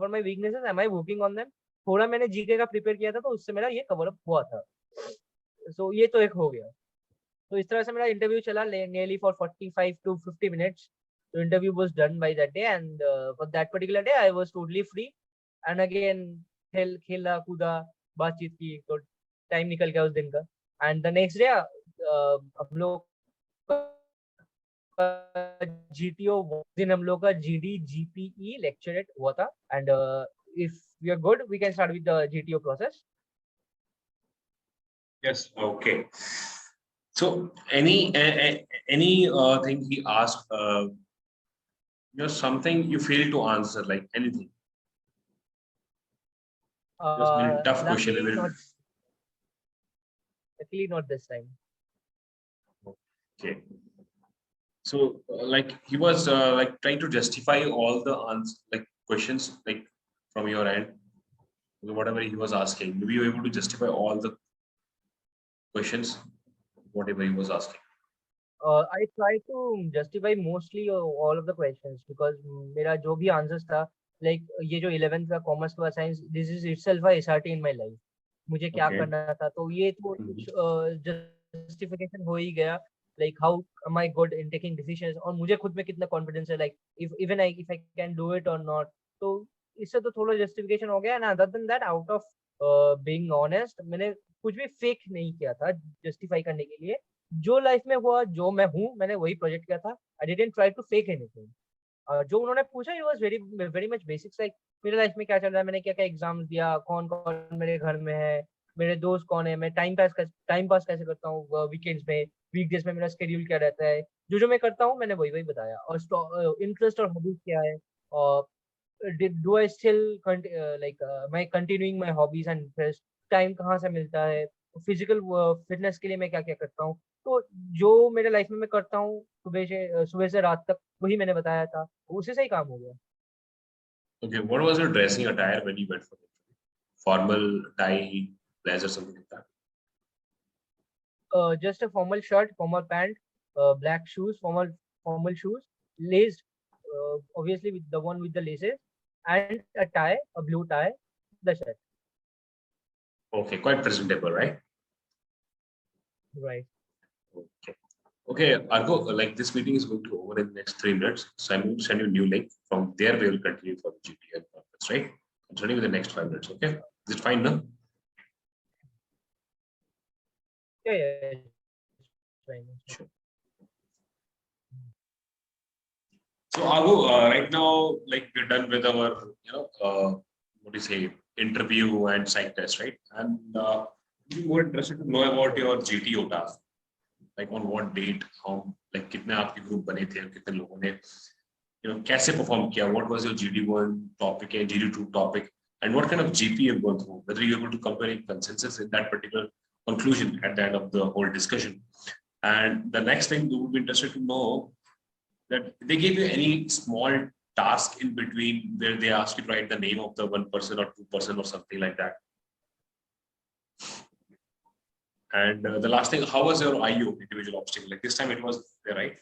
for my weaknesses, am I working on them। थोड़ा मैंने GK का prepare किया था, तो उससे मेरा ये कवर अप हुआ था। सो ये तो एक हो गया। तो इस तरह से मेरा इंटरव्यू चला nearly for 45 to 50 minutes. The interview was done by that day, and for that particular day I was totally free. And again, खेला कूदा, बातचीत की, तो टाइम निकल गया उस दिन का। एंड द नेक्स्ट डे हम लोग जीटीओ दिन, हम लोग का जीडी जीपीई लेक्चरेट हुआ था। And if we are good, we can start with the GTO process. Yes. Okay. So any thing he asked, something you failed to answer, like anything. Just very tough question. Luckily Very, not, luckily not this time. okay. So like he was like trying to justify all the answers, like questions, like from your end, whatever he was asking. Were you able to justify all the questions, whatever he was asking? I try to justify mostly all of the questions, because मेरा जो भी answers था, like ये जो 11th का commerce का science, this is itself a SRT in my life. मुझे क्या Okay. करना था, तो ये तो Mhm. कुछ जस्टिफिकेशन हो ही गया, like how am I good in taking decisions, और मुझे खुद में कितना कॉन्फिडेंस है, like if I can do it और नॉट। तो इससे तो थोड़ा जस्टिफिकेशन हो गया। And other than that, out of being honest, मैंने कुछ भी फेक नहीं किया था जस्टिफाई करने के लिए। जो लाइफ में हुआ, जो मैं हूँ, मैंने वही प्रोजेक्ट किया था। I didn't try to fake anything. जो उन्होंने पूछा, it was very very much basics, like मेरे लाइफ में क्या चल रहा है, मैंने क्या क्या एग्जाम्स दिया, कौन कौन मेरे घर में है, मेरे दोस्त कौन है, मैं टाइम पास कैसे करता हूँ वीकेंड्स में, वीकडेज में मेरा शेड्यूल क्या रहता है। जो जो मैं करता हूँ, मैंने वही वही बताया। और इंटरेस्ट और हॉबीज क्या है, और do I still am I continuing my hobbies and interest, time कहाँ से मिलता है, फिजिकल फिटनेस के लिए मैं क्या क्या करता हूँ। तो जो मेरे लाइफ में मैं करता हूँ सुबह से रात तक, वही मैंने बताया था, उसी से ही काम हो गया। Okay. What was your dressing attire when you went for the interview? Formal, tie, blazer, something like that? Just a formal shirt, formal pant, black shoes, formal shoes, laced, obviously with the one with the laces, and a tie, a blue tie, the shirt. Okay. Quite presentable, right? Right. Okay. Okay, Argo, like this meeting is going to over in the next 3 minutes. So I'm going to send you a new link. From there, we will continue for the GTL conference, right? I'm sending you the next 5 minutes, okay? Is it fine now? Yeah. Fine. Sure. So Argo, right now, like we're done with our, what do you say, interview and psych test, right? And we're more interested to know about your GTO task. Like on what date, how, like कितने आपके group बने थे, कितने लोगों ने, कैसे perform किया, what was your GD1 topic and GD2 topic, and what kind of GP you've gone through, whether you're able to come to any consensus in that particular conclusion at the end of the whole discussion. And the next thing we would be interested to know that they gave you any small task in between where they asked you to write the name of the one person or 2% or something like that. And the last thing, how was your IU, individual obstacle? Like this time it was there, right?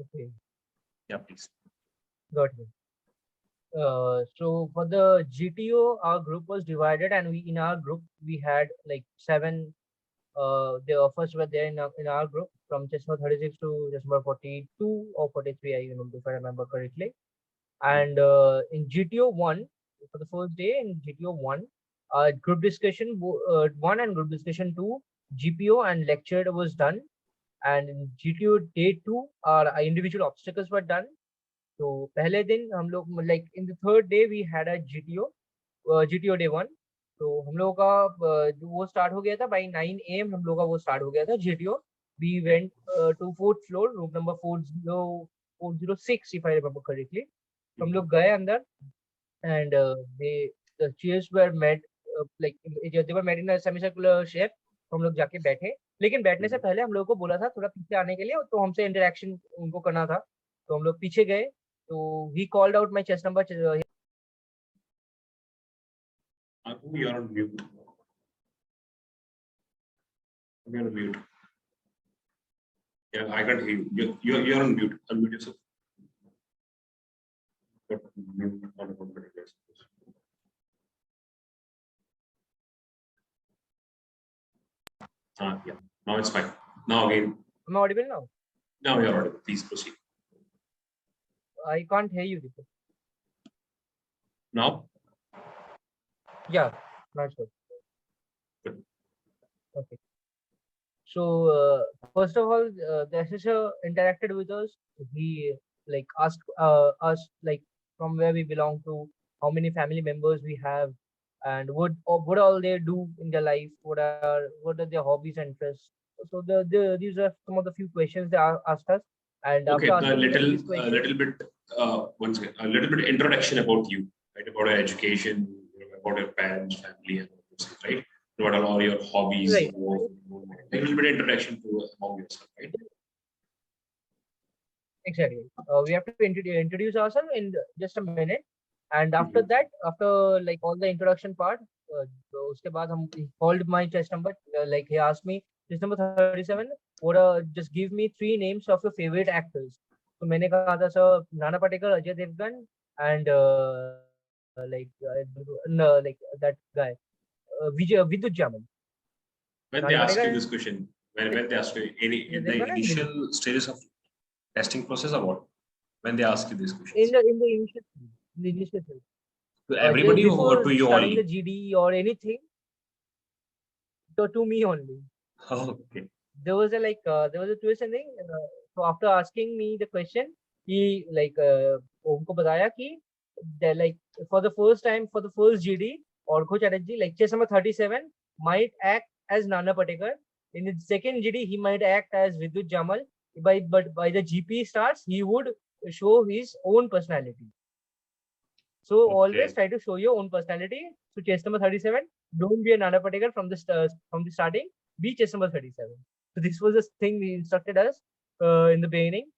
Okay. Yeah, please. got you. So for the GTO, our group was divided, and in our group we had like 7. The offers were there in our group from chess number 36 to chess number 42 or 43, I remember, if I remember correctly. And in GTO 1, for the first day in GTO 1, group discussion 1 and group discussion 2, GPO and lecture was done. And in GTO day 2, our individual obstacles were done. तो पहले दिन हम लोग like in the third day we had a GTO day 1. तो हम लोगों का वो स्टार्ट हो गया था by 9 AM, हम लोगों का वो स्टार्ट हो गया था GTO. We went to 4th floor, room number 406 if I remember correctly. हम लोग गए अंदर and the chairs were made like they were made in a semicircular shape. तो हम लोग जाके बैठे, लेकिन बैठने से पहले हम लोगों को बोला था थोड़ा पीछे आने के लिए, तो हमसे इंटरेक्शन उनको करना था, तो हम लोग पीछे गए. So he called out my chess number. You're on mute. You're on mute. Yeah, I can't hear you. You're on mute. Unmute yourself. Mute on the computer. Yeah. Now it's fine. Now again. Am I audible now? Now you're audible. Please proceed. I can't hear you, Deepak. Now? Yeah, not sure. Good. Okay. So first of all, the assessor interacted with us. He like asked us like from where we belong to, how many family members we have, and what all they do in their life, what are their hobbies and interests. So these are some of the few questions they asked us. And Okay, after a little questions, bit once again, a little bit introduction about you, right? About your education, about your parents, family, and all those things, right? What are all your hobbies? Right. A little bit introduction to about yourself, right? Exactly. We have to introduce ourselves in just a minute, and after that, after like all the introduction part, तो उसके बाद हम he called my chess number. Like he asked me chess number 37. What just give me 3 names of your favorite actors. तो मैंने कहा था sir Nana Patekar, Ajay Devgan, and like that guy, Vidyut Jamal. When they ask you this question, when they ask you in the initial stages of testing process or what? When they ask you this question? In the initial stage. To everybody or to you starting only? the GD or anything, to me only. Okay. There was a twist and thing. So after asking me the question, he like उनको बताया कि like for the first time, for the first GD, Orko Chatterjee, like chess number 37 might act as Nana Patekar. In the second GD, he might act as Vidyut Jamal. But by the GP starts, he would show his own personality. So always try to show your own personality. So chess number 37, don't be a Nana Patekar from the starting. Be chess number 37. So this was the thing he instructed us in the beginning.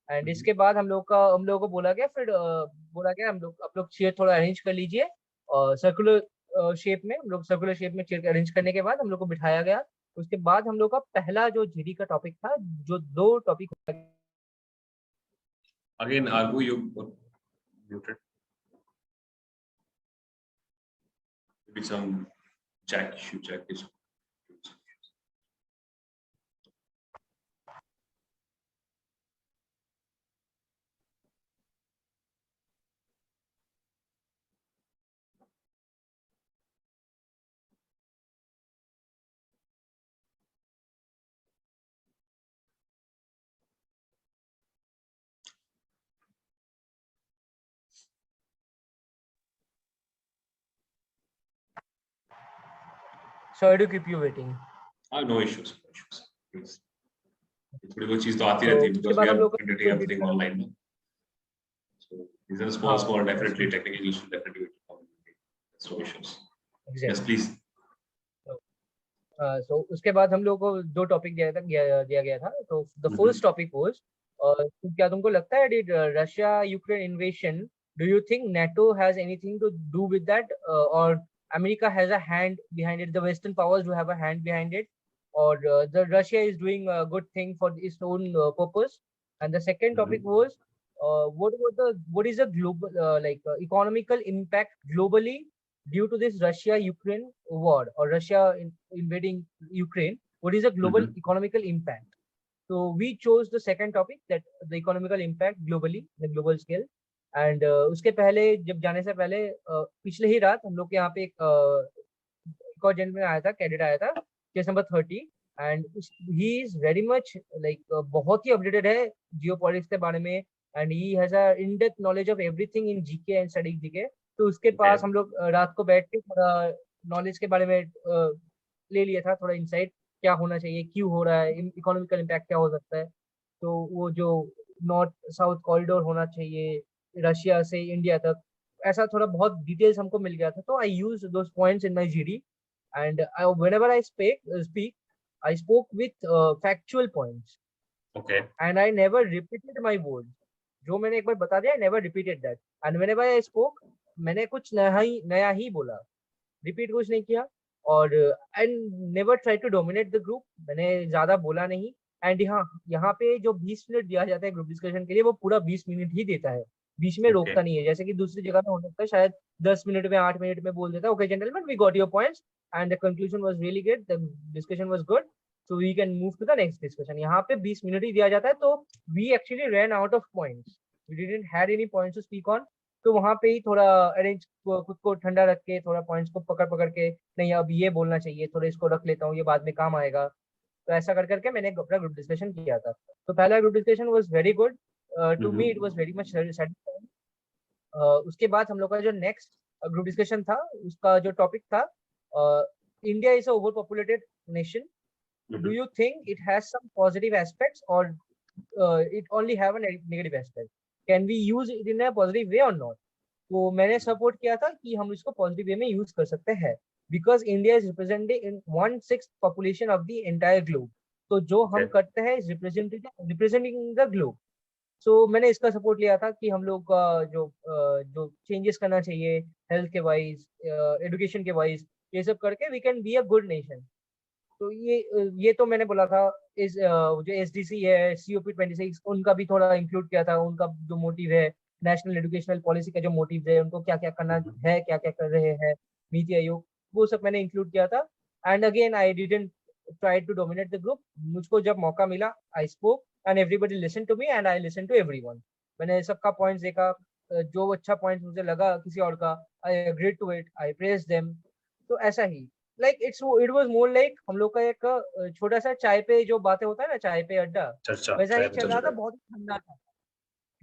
And इसके बाद हम लोगों को बोला गया आप लोग chair थोड़ा अरेंज कर लीजिए और सर्कुलर शेप में. हम लोग सर्कुलर शेप में चेयर अरेंज करने के बाद हम लोग को बिठाया गया. उसके बाद हम लोग का पहला जो जीडी का टॉपिक था, जो 2 topic. Again, Argu, you muted. Maybe some jack issue. Sorry to keep you waiting. No issues. Please. थोड़ी बहुत चीज तो आती रहती है because we are conducting everything online now. So these are small definitely technical issues definitely. No issues. Exactly. Yes, please. So उसके बाद हम लोग को 2 टॉपिक दिया गया था. तो the first topic was क्या तुमको लगता है did Russia Ukraine invasion, do you think NATO has anything to do with that, or America has a hand behind it, the Western powers do have a hand behind it, or the Russia is doing a good thing for its own purpose? And the second topic was what is the global economical impact globally due to this Russia-Ukraine war or Russia invading Ukraine? What is the global Mhm. economical impact? So we chose the second topic, that the economical impact globally, the global scale. And उसके पहले, जब जाने से पहले पिछले ही रात हम लोग के यहाँ पे एक और जेंटलमैन आया था, कैडेट आया था, case number 30, and he is very much बहुत ही अपडेटेड है जियो पॉलिटिक्स के बारे में, and he has a in depth knowledge of everything in GK and study GK. तो उसके पास Okay. हम लोग रात को बैठ के थोड़ा नॉलेज के बारे में ले लिया था, थोड़ा इंसाइट क्या होना चाहिए, क्यों हो रहा है, इकोनॉमिकल इम्पैक्ट क्या हो सकता है। तो वो जो नॉर्थ साउथ कॉरिडोर होना चाहिए रशिया से इंडिया तक, ऐसा थोड़ा बहुत डिटेल्स हमको मिल गया था। तो I use those points in my GD, and whenever I speak, I spoke with factual points, Okay. and I never repeated my words. जो मैंने एक बार बता दिया, I never repeated that. And whenever I spoke, मैंने कुछ नया ही बोला, repeat कुछ नहीं किया। और I never try to dominate the group, मैंने ज्यादा बोला नहीं। एंड हाँ, यहाँ पे जो 20 मिनट दिया जाता है ग्रुप डिस्कशन के लिए, वो पूरा 20 मिनट ही देता है, बीच में रोकता Okay. नहीं है, जैसे कि दूसरी जगह पे हो सकता है शायद 10 मिनट में 8 मिनट में बोल देता है, okay gentleman we got your points and the conclusion was really good, the discussion was good, so we can move to the next discussion. यहाँ पे 20 मिनट ही दिया जाता है, तो we actually ran out of points, we didn't had any points to speak on. तो वहां पे ही थोड़ा अरेंज, खुद को ठंडा रख के, थोड़ा पॉइंट्स को पकड़ पकड़ के, नहीं अब ये बोलना चाहिए, थोड़ा इसको रख लेता हूँ, ये बाद में काम आएगा। तो ऐसा कर करके मैंने अपना ग्रुप डिस्कशन किया था। तो पहला group discussion was very good, to me it Mhm. Was very much satisfying. उसके बाद हम लोग का जो नेक्स्ट ग्रुप डिस्कशन था, उसका जो टॉपिक था, India is a overpopulated nation, do Mhm. You think it has some positive aspects or it only have a negative aspect, can we use it in a positive way or not? तो मैंने support किया था कि हम इसको positive way में use कर सकते हैं, because India is represented in 1/6 population of the entire globe. तो जो हम Okay. करते हैं इज रिप्रेजेंटिंग द ग्लोब। सो मैंने इसका सपोर्ट लिया था कि हम लोग का जो चेंजेस करना चाहिए हेल्थ के वाइज, एजुकेशन के वाइज, ये सब करके we can be a good nation. तो ये तो मैंने बोला था। इस जो एसडीसी है, COP26, उनका भी थोड़ा इंक्लूड किया था, उनका जो मोटिव है, नेशनल एजुकेशनल पॉलिसी का जो मोटिव है, उनको क्या क्या करना Mhm. है, क्या क्या कर रहे हैं, नीति आयोग, वो सब मैंने इंक्लूड किया था। And again I didn't try to dominate the group, मुझको जब मौका मिला I spoke and everybody listen to me and I listen to everyone. मैंने सबका पॉइंट्स देखा, जो अच्छा पॉइंट मुझे लगा किसी और का, I agreed to it, I praise them. तो ऐसा ही, like it was more like हम लोग का एक छोटा सा चाय पे जो बातें होता है ना, चाय पे अड्डा, चर्चा, वैसा ही चाय पे चल चर्चा रहा था, टाइप. बहुत ही ठंडा था।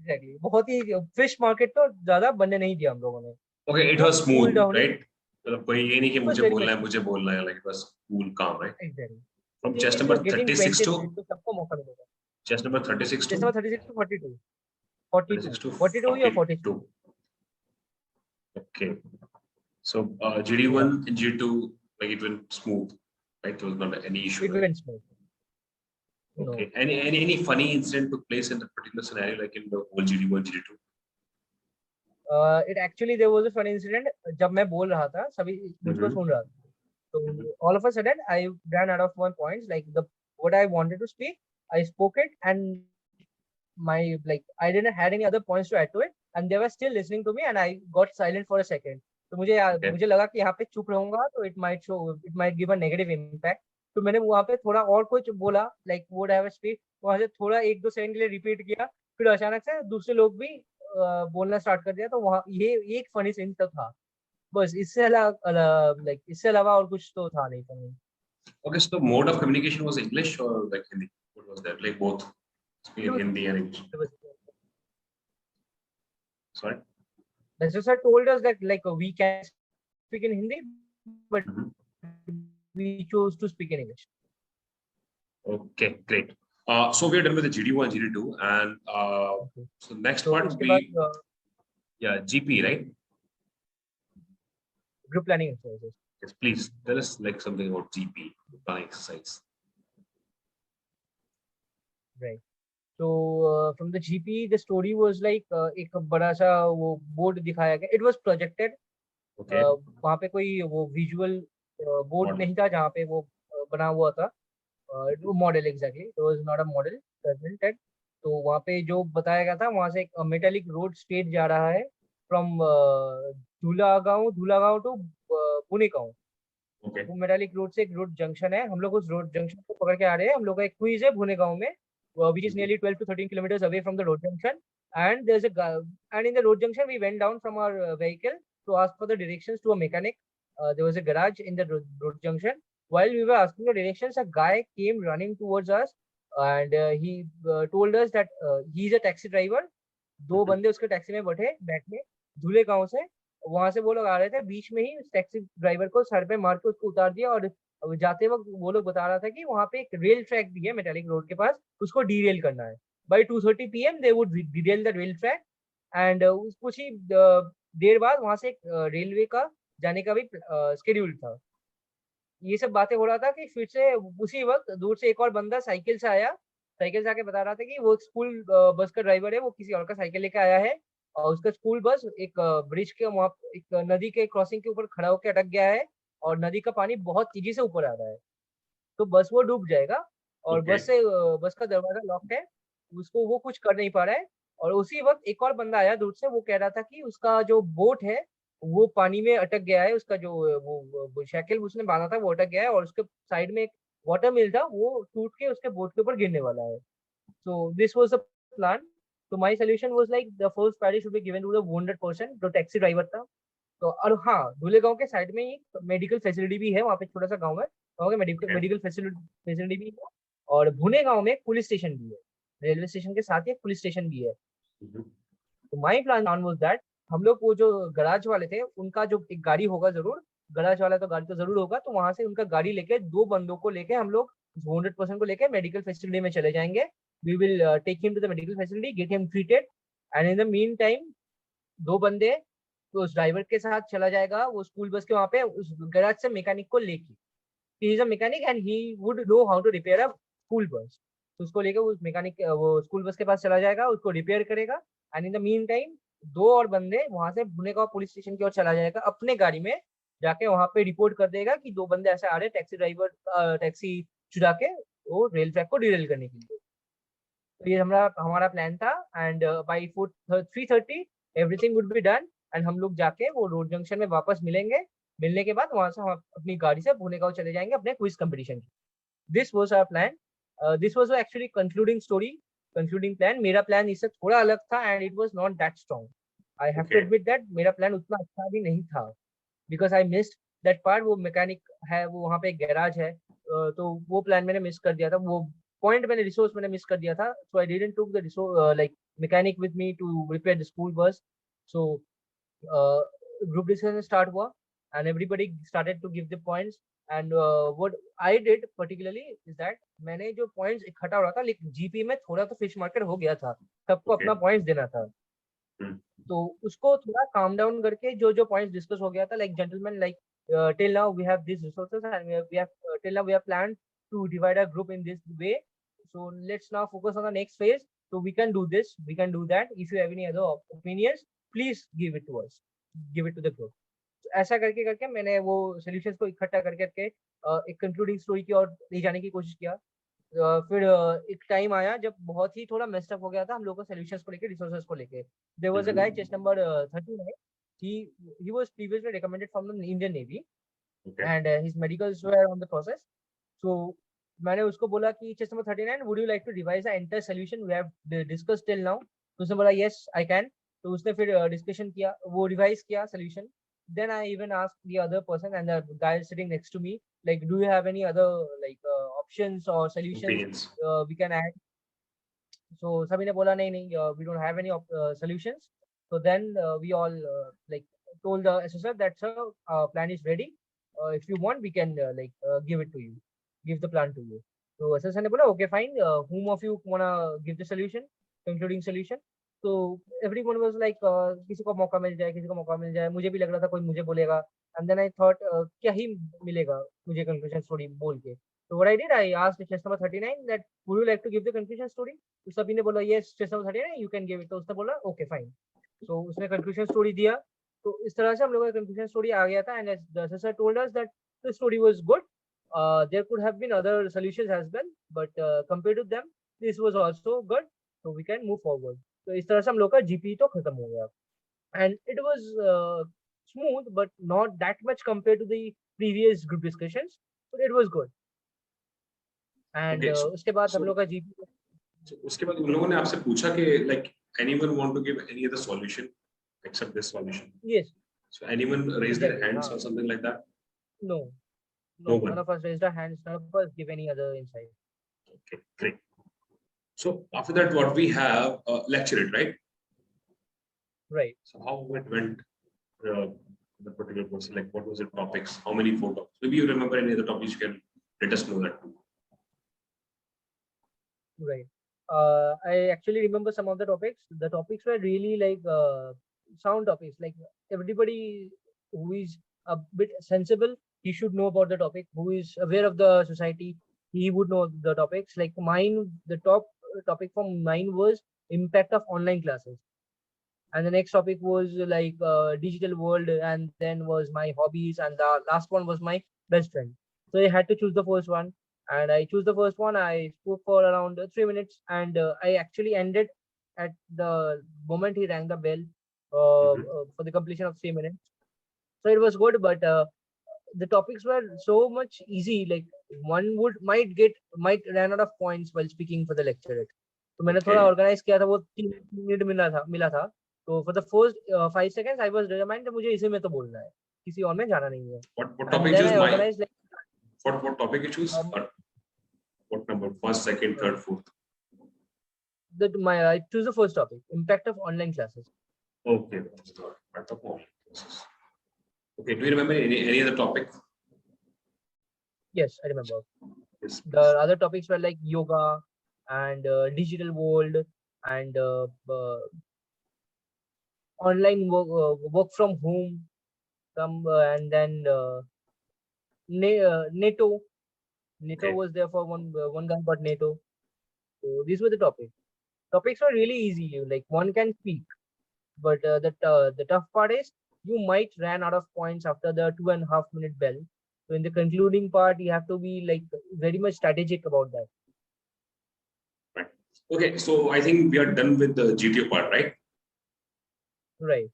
एग्जैक्टली, बहुत ही फिश मार्केट तो ज्यादा बनने नहीं दिया हम लोगों ने, Okay, it बहुत was cool smooth, down he, right? मतलब कोई ये नहीं कि इट वाज मुझे वेरी बोलना मच है, मुझे बोलना है, like it was cool, calm, right? Exactly. From it chest is number getting 36 20 to minute तो सबको मौका मिलेगा। chest number 36 जैसे to मैं 36 टू 42, 42, 36 to 42 या 46, 42. Okay. So या GD1 and GD2, like it went smooth, like there was not any issue, it right? Went smooth. No, Okay. Any funny incident took place in the particular scenario, like in the whole GD1, GD2? It actually there was a funny incident. जब मैं बोल रहा था, सभी मुझको Mm-hmm. सुन रहा था, Mm-hmm. so all of a sudden I ran out of one points, like the what I wanted to speak, I spoke it, and my like I didn't had any other points to add to it, and they were still listening to me, and I got silent for a second. तो Okay. मुझे लगा कि यहाँ पे चुप रहूंगा तो it might give a negative impact. तो मैंने वहाँ पे थोड़ा और कुछ बोला, लाइक वुड हैव स्पीक, वहां से थोड़ा 1-2 सेकंड के लिए रिपीट किया, फिर अचानक से दूसरे लोग भी बोलना स्टार्ट कर दिया। तो वहाँ ये एक फनी सीन तो था, बस इससे अलावा लाइक इससे अलावा और कुछ तो था नहीं funny. Okay, so the mode of communication was English or like Hindi? What was that? Like both speaking Hindi and English? Sorry? The sir told us that like we can speak in Hindi, but Mm-hmm. we chose to speak in English. Okay, great. So we are done with the GD1, GD2, and Okay. so next So part would उसके बाद be GP, right? group planning exercises. Yes, please tell us like something about GP, planning exercise. Right. So from the GP, the story was like एक बड़ा सा वो board दिखाया गया. It was projected. Okay, वहाँ पे कोई वो visual board model. नहीं था जहाँ पे वो बना हुआ था. Model exactly. It was not a model presented. तो वहाँ पे जो बताया गया था, वहाँ से एक मेटेलिक रोड स्ट्रेट जा रहा है फ्रॉम धुलागांव टू पुणेगांव। Okay. वो मेटालिक रोड से एक रोड जंक्शन है, हम लोग उस रोड जंक्शन को पकड़ के आ रहे हैं। हम लोग का एक क्विज है भुने गांव में, which is nearly 12 to 13 kilometers away from the road junction. And there's a and in the road junction we went down from our vehicle to ask for the directions to a mechanic. There was a garage in the road junction. While we were asking the directions, a guy came running towards us, and he told us that he's a taxi driver. दो बंदे उसके taxi में बैठे धुले गांव से। वहां से वो लोग आ रहे थे, बीच में ही उस टैक्सी ड्राइवर को सर पे मार के उसको उतार दिया। और जाते वक्त वो लोग बता रहा था कि वहां पे एक रेल ट्रैक भी है मेटालिक रोड के पास, उसको डीरेल करना है। By 2:30 PM they would derail the rail track. And कुछ ही देर बाद वहां से एक रेलवे का जाने का भी शेड्यूल था। ये सब बातें हो रहा था कि फिर से उसी वक्त दूर से एक और बंदा साइकिल से आया। साइकिल से आके बता रहा था कि वो स्कूल बस का ड्राइवर है, वो किसी और का साइकिल लेके आया है और उसका स्कूल बस एक ब्रिज के वहाँ एक नदी के क्रॉसिंग के ऊपर खड़ा होकर अटक गया है और नदी का पानी बहुत तेजी से ऊपर आ रहा है, तो बस वो डूब जाएगा। और Okay. बस का दरवाजा लॉक है, उसको वो कुछ कर नहीं पा रहा है। और उसी वक्त एक और बंदा आया दूर से, वो कह रहा था कि उसका जो बोट है वो पानी में अटक गया है, उसका जो वो शैकल उसने बांधा था वो अटक गया है और उसके साइड में एक वाटर मिल था, वो टूट के उसके बोट के ऊपर गिरने वाला है। So this was the plan. तो my solution was like the first priority should be given to the wounded person, जो टैक्सी ड्राइवर था। तो और हाँ, धुले गांव के साइड में ही मेडिकल फैसिलिटी भी है, वहाँ पे छोटा सा गांव है, वहाँ के मेडिकल Okay. मेडिकल फैसिलिटी भी है। और भुने गांव में एक पुलिस स्टेशन भी है, रेलवे स्टेशन के साथ ही एक पुलिस स्टेशन भी है। Mhm. तो माय प्लान वाज दैट हम लोग वो जो गराज वाले थे उनका जो एक गाड़ी होगा जरूर, गराज वाला तो गाड़ी तो जरूर होगा, तो वहां से उनका गाड़ी लेके दो बंदों को लेके हम लोग 100% को लेके मेडिकल फैसिलिटी में चले जाएंगे। We will take him to the medical facility, get him treated. And in the mean time दो बंदे तो उस ड्राइवर के साथ चला जाएगा वो स्कूल बस के वहां पे उस गैराज से मैकेनिक को लेके। He is a mechanic and he would know how to repair a school bus. तो उसको लेके उस मैकेनिक वो स्कूल बस के पास चला जाएगा, उसको रिपेयर करेगा। And in the mean time दो और बंदे वहां से भुनेगांव पुलिस स्टेशन की ओर चला जाएगा अपने गाड़ी में, जाके वहां पे रिपोर्ट कर देगा कि दो बंदे ऐसे आ रहे हैं टैक्सी ड्राइवर टैक्सी चुरा के वो रेल ट्रैक को डिरेल करने के लिए। तो ये हमारा हमारा प्लान था। And by 3:30 everything would be done. And हम लोग जाके वो रोड जंक्शन में वापस मिलेंगे। मिलने के बाद वहां से हम अपनी गाड़ी से भुनेगांव चले जाएंगे अपने क्विज कंपटीशन की। This was our plan. This was actually concluding story, concluding plan. मेरा प्लान इससे थोड़ा अलग था and it was not that strong. I have to Okay. Admit that मेरा प्लान उतना अच्छा भी नहीं था, because I missed that part. वो मैकेनिक है, वो वहाँ पे एक गैराज है, तो वो प्लान मैंने मिस कर दिया था, वो पॉइंट मैंने रिसोर्स मैंने मिस कर दिया था। So I didn't took the resource like mechanic with me to repair the school bus. So group discussion start हुआ and everybody started to give the points. And what I did particularly is that मैंने जो points इकट्ठा हो रहा था, लेकिन GP में थोड़ा तो फिश मार्केट हो गया था, सबको Okay. अपना points देना था। Hmm. तो उसको थोड़ा काम डाउन करके जो जो पॉइंट्स डिस्कस हो गया था, like gentleman, like till now we have this resources and we have till now we have planned to divide our group in this way, so let's now focus on the next phase. so we can do this, we can do that. If you have any other opinions, please give it to us, give it to the group. So ऐसा करके करके मैंने वो solutions को इकट्ठा करके करके एक कंक्लूडिंग स्टोरी की ओर ले जाने की कोशिश किया। फिर एक टाइम आया जब बहुत ही थोड़ा मेस्टअप हो गया था हम लोगों को सॉल्यूशंस को लेके, रिसोर्सेज को लेके। There was a guy chest number 39, he was previously recommended from the Indian Navy Okay. and his medicals were on the process. So मैंने उसको बोला कि chest number 39 would you like to revise the entire solution we have discussed till now? तो उसने बोला yes I can। तो उसने फिर डिस्कशन किया, वो रिवाइज किया solution। Then I even asked the other person and the guy sitting next to me, like, do you have any other like options or solutions Opinions. we can add? So सभी ने बोला नहीं नहीं, we don't have any solutions. So then we all like told the assessor that sir, plan is ready. If you want, we can give it to you, give the plan to you. So assessor ने बोला okay fine. Whom of you wanna give the solution, concluding solution? So everyone was like किसी को मौका मिल जाए, किसी को मौका मिल जाए। मुझे भी लग रहा था कोई मुझे बोलेगा। And then I thought क्या ही मिलेगा मुझे conclusion story बोल के। So what I did, I asked chest number 39 that would you like to give the conclusion story? तो सभी ने बोला yes chest number 39 you can give it। तो उसने बोला okay fine। So उसने conclusion story दिया। तो इस तरह से हम लोगों का conclusion story आ गया था and as the assessor told us that the story was good. There could have been other solutions as well, but compared to them, this was also good. so we can move forward. तो इस तरह से हम लोग का GP तो खत्म हो गया, and it was smooth but not that much compared to the previous group discussions, but it was good. And Okay, उसके बाद हम so लोग का GP so उसके बाद उन लोगों ने आपसे पूछा कि like anyone want to give any other solution except this solution? yes So anyone raise their exactly hands हाँ or something like that? no No none one. of us raised our hands, none of us give any other insight. Okay, great. So after that, what we have lecture it, right? Right. So how it went, the particular course, like what was the topics, how many photos? Maybe you remember any other topics, you can let us know that too. Right. I actually remember some of the topics. The topics were really like sound topics. Like everybody who is a bit sensible, he should know about the topic. Who is aware of the society, he would know the topics. Like mine, the top topic from mine was impact of online classes, and the next topic was like digital world, and then was my hobbies, and the last one was my best friend. So I had to choose the first one, and I chose the first one. I spoke for around 3 minutes, and I actually ended at the moment he rang the bell for the completion of 3 minutes. So it was good, but the topics were so much easy. Like one might ran out of points while speaking for the lecture. तो मैंने थोड़ा Okay. Organise किया था, वो 3 minute मिला था तो for the first 5 seconds I was remind मुझे इसी में तो बोलना है, किसी और में जाना नहीं है. What and topic then you I choose? Organise What topic you choose? What number? First, second, third, fourth? that my I choose the first topic, impact of online classes. Okay. Okay. Do you remember any other topic? Yes, I remember. Yes. The other topics were like yoga and digital world and online work from home, and then NATO Okay. was there for one guy, but NATO. So these were the topics. Topics were really easy. Like one can speak, but the tough part is you might ran out of points after the 2.5 minute bell. So in the concluding part, you have to be like very much strategic about that. Right. Okay. So I think we are done with the GTO part, right? Right.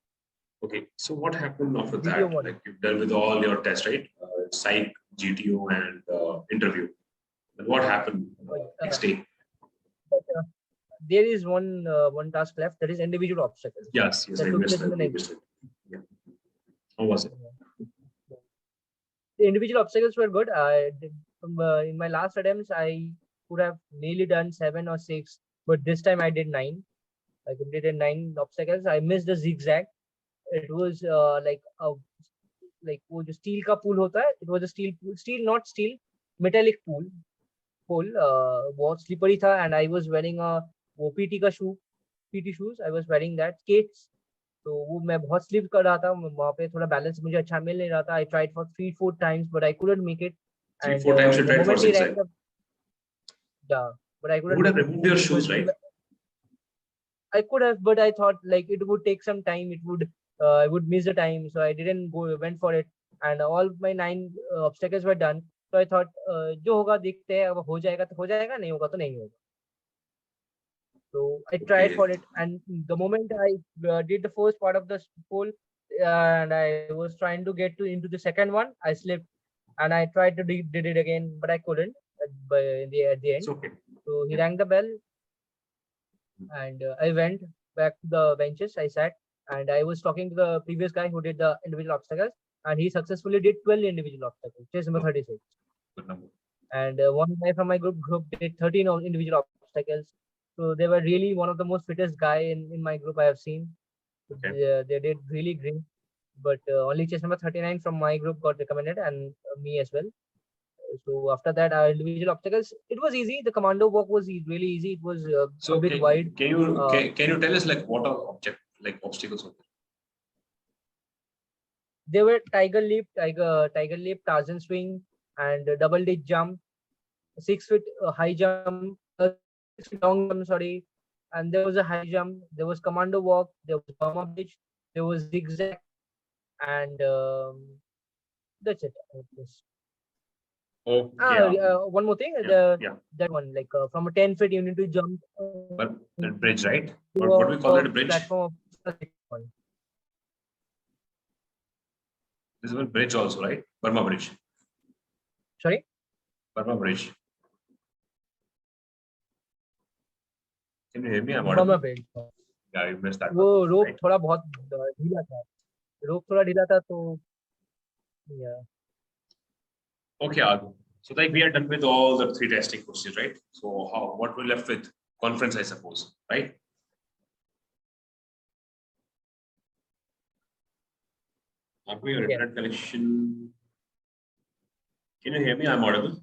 Okay. So what happened after Video that? one. Like you've done with all your tests, right? Psych, GTO, and interview. And what happened next day? But, there is one task left, that is individual obstacles. Yes. That I took missed place in that. the next. Yeah. How was it? The individual obstacles were good. In my last attempts, I could have nearly done 7 or 6, but this time I did 9. I completed 9 obstacles. I missed the zigzag. It was like वो जो steel का pool होता है. It was a steel not steel, metallic pool. बहुत slippery था, and I was wearing a वो PT shoes. I was wearing that skates. तो वो मैं बहुत स्लिप कर रहा था वहाँ पे, थोड़ा बैलेंस मुझे अच्छा मिल नहीं रहा था. I tried for 3-4 times, but I couldn't make it. 3-4 times you The tried for moment he rang zigzag. the yeah, but I You couldn't would have make it. removed your shoes, right? I could have, but I thought like it would take some time. I would miss the time, so I didn't went for it. And all my 9 obstacles were done. So I thought जो होगा देखते हैं, अब हो जाएगा तो हो जाएगा, नहीं होगा तो नहीं होगा. So I tried for it, and the moment I did the first part of the poll, and I was trying to get into the second one, I slipped, and I tried to did it again, but I couldn't at the end. It's okay. So he rang the bell, and I went back to the benches. I sat, and I was talking to the previous guy who did the individual obstacles, and he successfully did 12 individual obstacles, which is number 36. And one guy from my group did 13 individual obstacles. So they were really one of the most fittest guy in my group I have seen. Okay. They did really great. But only chess number 39 from my group got recommended, and me as well. So after that, our individual obstacles, it was easy. The commando walk was really easy. It was a bit wide. Can you tell us like what are obstacles? They were tiger leap, Tarzan swing, and double ditch jump, 6 feet high jump, 6 feet long jump, sorry. And there was a high jump, there was commando walk, there was Burma bridge, there was zigzag, and that's it. Okay. One more thing, Yeah. that one, like from a 10 feet, you need to jump But that bridge, right? to What do we call it? A bridge? platform of one. This is a bridge also, right? Burma Bridge. Sorry? Burma Bridge. Can you hear me? I'm Burma audible. Bridge. Yeah, you missed that वो one. रोप Right? थोड़ा बहुत ढीला था, रोप थोड़ा ढीला था तो yeah. Okay, Adu. So like we are done with all the 3 testing questions, right? So what we're left with? Conference, I suppose, right? Adu, your internet connection. Can you hear me? I'm audible.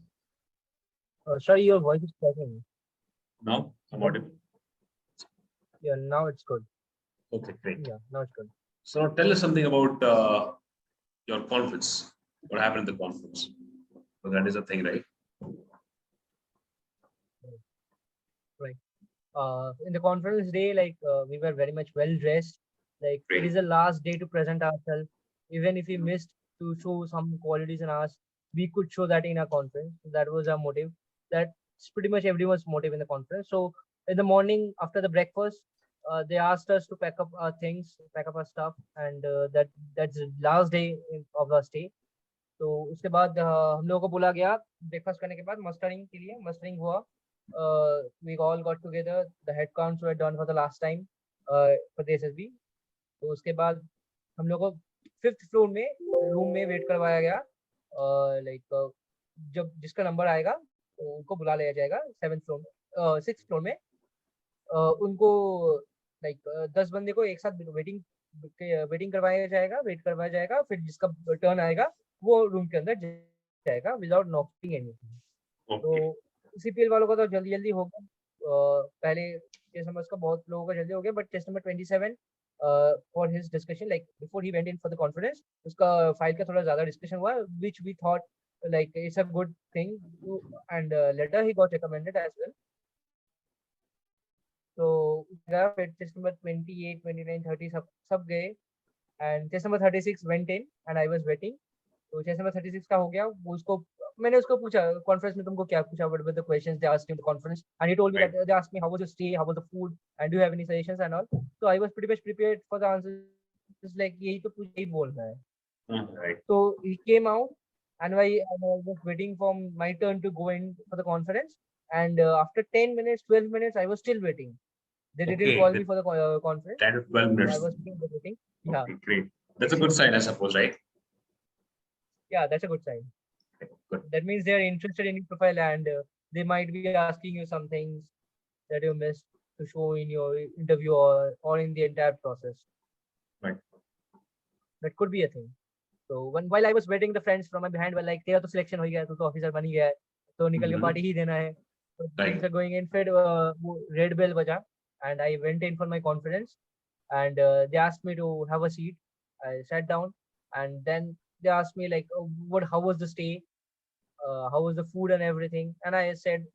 Sorry, your voice is cracking. Now I'm audible. Yeah, now it's good. Okay, great. Yeah, now it's good. So tell us something about your conference. What happened at the conference? So that is a thing, right? In the conference day, like we were very much well dressed. Like Great. it is the last day to present ourselves. Even if we missed to show some qualities in us, we could show that in our conference. That was our motive. That's pretty much everyone's motive in the conference. So in the morning after the breakfast, they asked us to pack up our things, pack up our stuff, and that's the last day of our stay. तो उसके बाद हम लोगों को बोला गया breakfast करने के बाद मस्टरिंग के लिए मस्टरिंग हुआ. We all got together, the head counts were done for the last time for the SSB. तो उसके बाद हम लोग को 5th फ्लोर में रूम में वेट करवाया गया. लाइक जब जिसका नंबर आएगा तो उनको बुला लिया जाएगा 7th फ्लोर में 6th फ्लोर में. उनको लाइक 10 बंदे को एक साथ वेटिंग करवाया जाएगा, वेट करवाया जाएगा. फिर जिसका टर्न आएगा वो रूम के अंदर जाएगा विदाउट नॉकिंग एनीथिंग. तो सीपीएल वालों का तो जल्दी जल्दी हो गया. पहले केस नंबर का बहुत लोगों का जल्दी हो गया, but test number 27 for his discussion like before he went in for the conference, उसका फाइल का थोड़ा ज्यादा डिस्कशन हुआ, which we thought like it's a good thing and later he got recommended as well. So test number 28, 29, 30 सब गए and test number 36 went in and I was waiting. तो test number 36 का हो गया. उसको मैंने उसको पूछा कॉन्फ्रेंस में तुमको क्या पूछा, what were the questions they asked in the conference, and he told me that they asked me how was your stay, how was the food, and do you have any suggestions and all. So I was pretty much prepared for the answers. Just like यही तो पूछ यही बोल रहा है. Right. So he came out and I was waiting for my turn to go in for the conference, and after 10 minutes 12 minutes I was still waiting. They didn't call me for the conference. 10 to 12 minutes. I was still waiting. Yeah. Okay, great. That's a good sign, I suppose, right? Yeah, that's a good sign. Good. That means they're interested in your profile and they might be asking you some things that you missed to show in your interview or in the entire process. Right. That could be a thing. So while I was waiting, the friends from my behind were like, तेरा तो selection हो गया, तू तो officer बन ही गया है, तो निकल के party ही देना है. So things are going in. फिर वो red bell बजा and I went in for my conference and they asked me to have a seat. I sat down and then they asked me like, how was the stay? How was the food and everything? And I said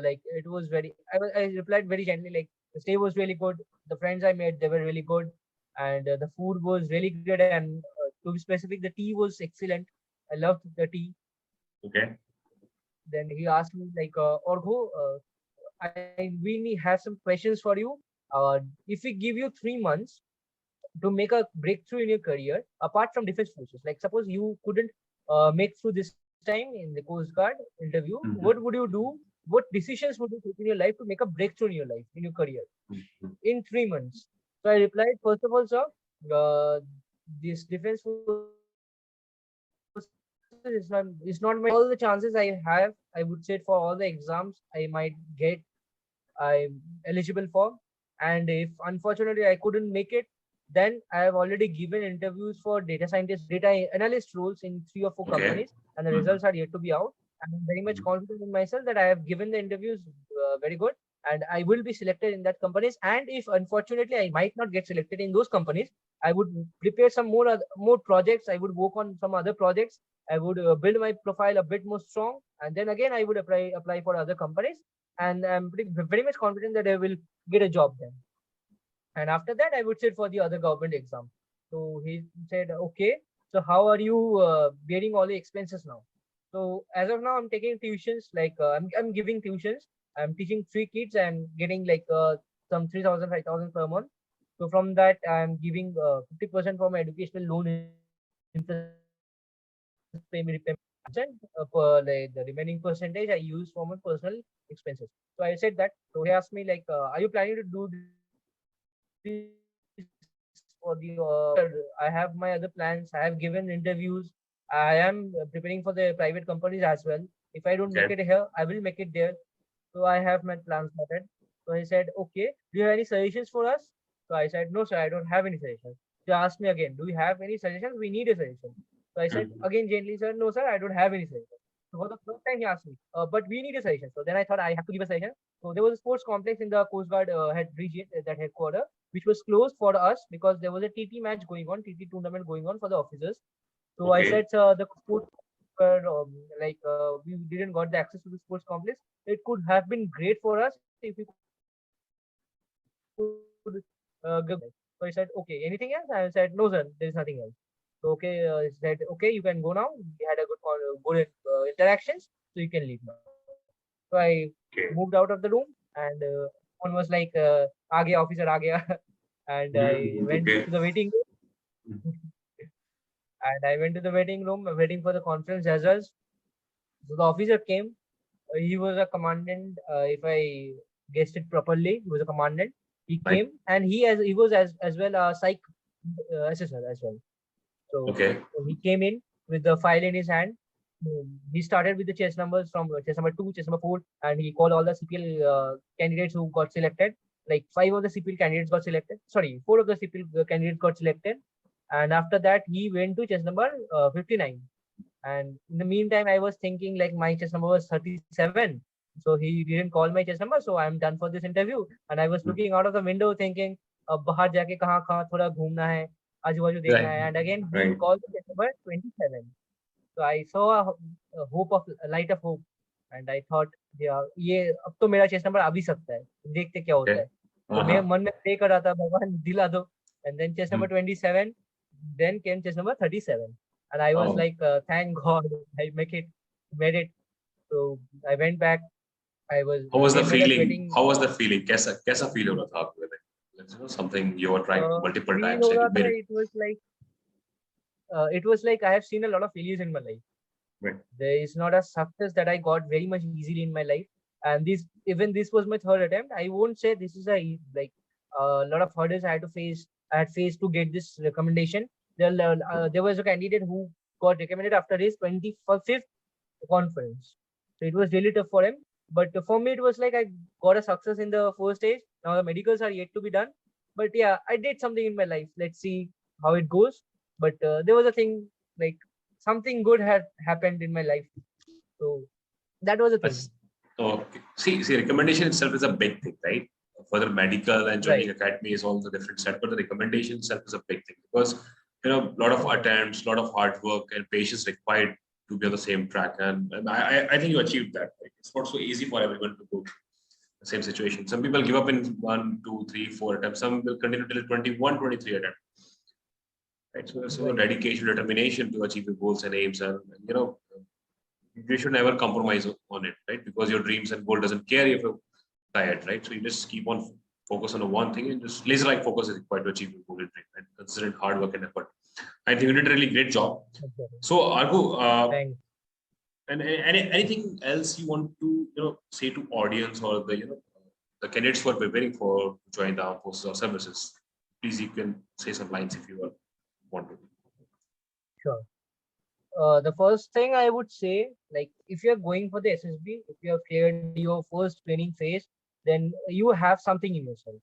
like it was I replied very gently like the stay was really good, the friends I made, they were really good, and the food was really good, and to be specific, the tea was excellent. I loved the tea. Okay. Then he asked me like Orgho, we have some questions for you. If we give you 3 months to make a breakthrough in your career apart from defense forces, like suppose you couldn't make through this time in the Coast Guard interview, what would you do? What decisions would you take in your life to make a breakthrough in your life, in your career, in 3 months? So I replied, first of all, sir, this defense is not my, all the chances I have, I would say, for all the exams I might get, I'm eligible for. And if unfortunately I couldn't make it, then I have already given interviews for data scientist, data analyst roles in 3 or 4 companies, and the results are yet to be out. I'm very much confident in myself that I have given the interviews very good, and I will be selected in that companies. And if unfortunately I might not get selected in those companies, I would prepare some more projects. I would work on some other projects. I would build my profile a bit more strong, and then again I would apply for other companies. And I'm very much confident that I will get a job then. And after that, I would sit for the other government exam. So he said, okay, so how are you bearing all the expenses now? So as of now, I'm taking tuitions. Like I'm giving tuitions. I'm teaching 3 kids and getting like some 3,000, 5,000 per month. So from that, I'm giving 50% for my educational loan interest payment repayment, and like the remaining percentage I use for my personal expenses. So I said that. So he asked me like, "Are you planning to do this for the? I have my other plans. I have given interviews. I am preparing for the private companies as well. If I don't make Okay. it here, I will make it there. So I have my plans started." So he said, "Okay, do you have any suggestions for us?" So I said, "No, sir, I don't have any suggestions." He asked me again, "Do you have any suggestions? We need a suggestion." So I said Mhm. again gently, "Sir, no, sir, I don't have any suggestions." So for the first time, he asked me, "But we need a suggestion." So then I thought I have to give a suggestion. So there was a sports complex in the Coast Guard head region, that headquarter, which was closed for us because there was a TT match going on, TT tournament going on for the officers. So I Okay. said, the sports were we didn't got the access to the sports complex. It could have been great for us if we could go. So I said, okay, anything else? I said, no, sir, there is nothing else. So okay, he said, okay, you can go now. We had a good interactions, so you can leave now. So I Okay. moved out of the room, and one was like, "आ गया officer, आ गया," and I Mhm. went Okay. to the waiting room. And I went to the waiting room, waiting for the conference as well. So the officer came. He was a commandant, if I guessed it properly. He was a commandant. He Right. came, and he was as well a psych assessor as well. So Okay. he came in with the file in his hand. He started with the chess numbers from chess number 2, chess number 4, and he called all the CPL candidates who got selected. Like 5 of the CPL candidates got selected. Sorry, 4 of the CPL candidates got selected. And after that, he went to chess number 59. And in the meantime, I was thinking like my chess number was 37. So he didn't call my chess number. So I'm done for this interview. And I was Mhm. looking out of the window thinking, अब बाहर जाके कहाँ कहाँ थोड़ा घूमना है, आजू बाजू देखना Right. है. And again, he Right. called the chess number 27. So I saw a hope of a light of hope. And I thought, yeah, ये अब तो मेरा चेस नंबर आ भी सकता है, देखते क्या होता Okay. है. तो मैं Uh-huh. मन में प्रे कर रहा था, भगवान दिला दो. And then chess number Mm. 27, then came chess number 37. And I was Oh, like, thank God, I made it. So I went back. I was how was the again was feeling? waiting. How was the feeling? कैसा feel हो रहा था आपको? Like, something you were trying multiple Feel times हो and रहा you था, made it. it was like I have seen a lot of failures in my life. Right. There is not a success that I got very much easily in my life. And this was my third attempt. I won't say this is like a lot of hurdles I had to face. I had faced to get this recommendation. There was a candidate who got recommended after his 25th conference. So it was really tough for him. But for me, it was like I got a success in the first stage. Now the medicals are yet to be done. But yeah, I did something in my life. Let's see how it goes. But there was a thing like something good had happened in my life. So that was the thing. That's- Okay. See, recommendation itself is a big thing, right? Further medical and joining Right. academy is also a different set, but the recommendation itself is a big thing because a lot of Right. attempts, a lot of hard work and patience required to be on the same track. And I think you achieved that. Like, it's not so easy for everyone to go through the same situation. Some people give up in 1, 2, 3, 4 attempts. Some will continue till 21, 23 attempts. Right. So there's Right. dedication, determination to achieve your goals and aims, and you should never compromise on it, right? Because your dreams and goal doesn't care if you're tired, right? So you just keep on focus on the one thing and just laser-like focus is required to achieve your goal and dream, and consistent hard work and effort. I think you did a really great job. Exactly. So Argu, Thanks. and anything else you want to say to audience or the candidates who are preparing for to join the armed forces or services? Please, you can say some lines if you want to. Sure. The first thing I would say, like if you're going for the SSB, if you have cleared your first training phase, then you have something in yourself.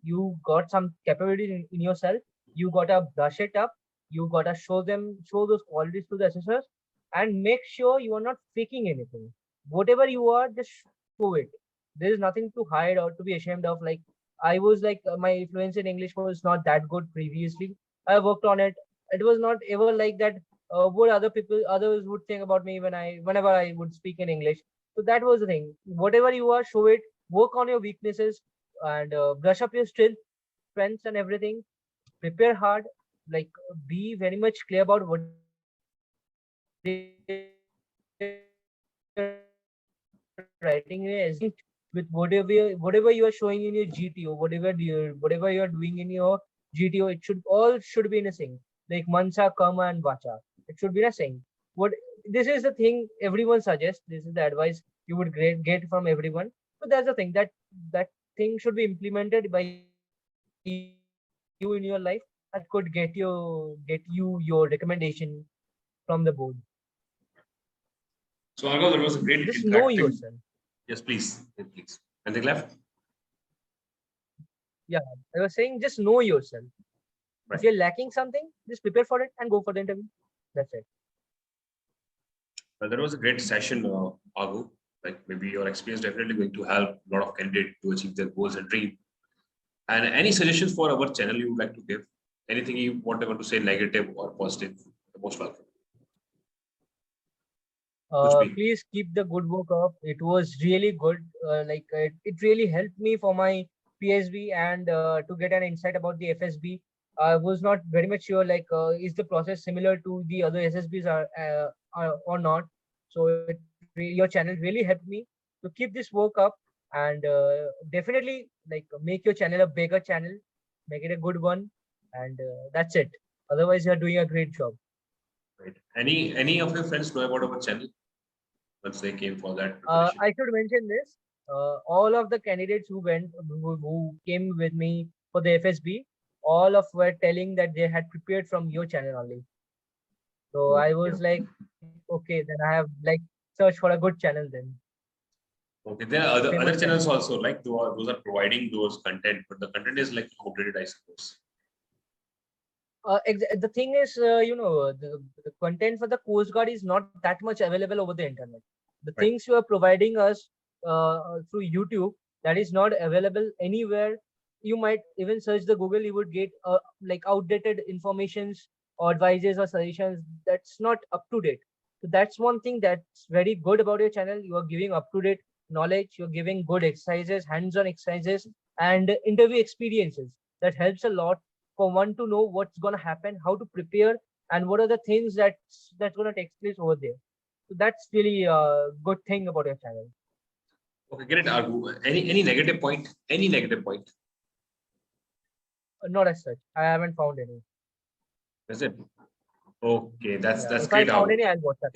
You got some capabilities in yourself. You gotta brush it up. You gotta show those qualities to the assessors, and make sure you are not faking anything. Whatever you are, just show it. There is nothing to hide or to be ashamed of. Like I was like my fluency in English was not that good previously. I worked on it. It was not ever like that. What others would think about me whenever I would speak in English. So that was the thing. Whatever you are, show it. Work on your weaknesses and brush up your strengths and everything. Prepare hard. Like be very much clear about what is your goal, what is your aim, writing is with whatever you are showing in your GTO, whatever you are doing in your GTO, it should be in a sync. Like Mansa, Karma, and Vacha. It should be in a sync. What this is the thing everyone suggests. This is the advice you would get from everyone. But that's the thing that thing should be implemented by you in your life. That could get you your recommendation from the board. So Argo, that was a great Just know interacting. yourself. Yes, please. Yes, please. Anything left? Yeah, I was saying just know yourself. Right. If you're lacking something, just prepare for it and go for the interview. That's it. Well, that was a great session, Argo. Like maybe your experience definitely going to help a lot of candidates to achieve their goals and dream. And any suggestions for our channel you would like to give? Anything you want to say, negative or positive? Most welcome. Please keep the good work up. It was really good. It really helped me for my PSB and to get an insight about the FSB. I was not very much sure is the process similar to the other SSBs are or not. So your channel really helped me to keep this work up and definitely make your channel a bigger channel, make it a good one, and that's it. Otherwise, you're doing a great job. Right. Any of your friends know about our channel once they came for that? I should mention this. All of the candidates who came with me for the FSB, all of were telling that they had prepared from your channel only. So I was like, okay, then I have search for a good channel then. Okay, there are other channels also those are providing those content, but the content is outdated, I suppose. The thing is, the content for the Coast Guard is not that much available over the internet. The things you are providing us through YouTube, that is not available anywhere. You might even search the Google, you would get outdated informations or advices or suggestions that's not up to date. So that's one thing that's very good about your channel. You are giving up to date knowledge. You're giving good exercises, hands-on exercises, and interview experiences. That helps a lot for one to know what's going to happen, how to prepare, and what are the things that's going to take place over there. So that's really a good thing about your channel. Okay, great, Argu. Any negative point? Any negative point? Not as such. I haven't found any. Is it? Okay, that's If great. I found any, I'll watch that.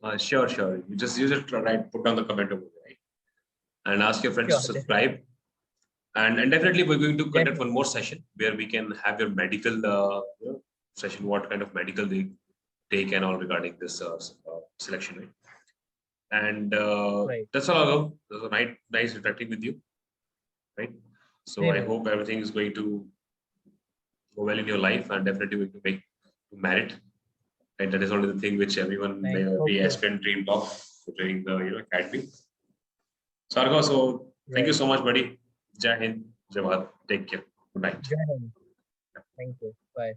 Yeah. Sure. You just right. Put down the comment over there, right? And ask your friends to subscribe. And definitely we're going to conduct one more session where we can have your medical session, what kind of medical they take and all regarding this selection, right? And that's all. It was nice interacting with you, right? So I hope everything is going to go well in your life and definitely going to make you merit. And that is only the thing which everyone may be aspirant dreamed of during the academy. Sargo, so thank you so much, buddy. Jai Hind, Jai Bharat. Take care. Good night. Jai Hind. Thank you. Bye.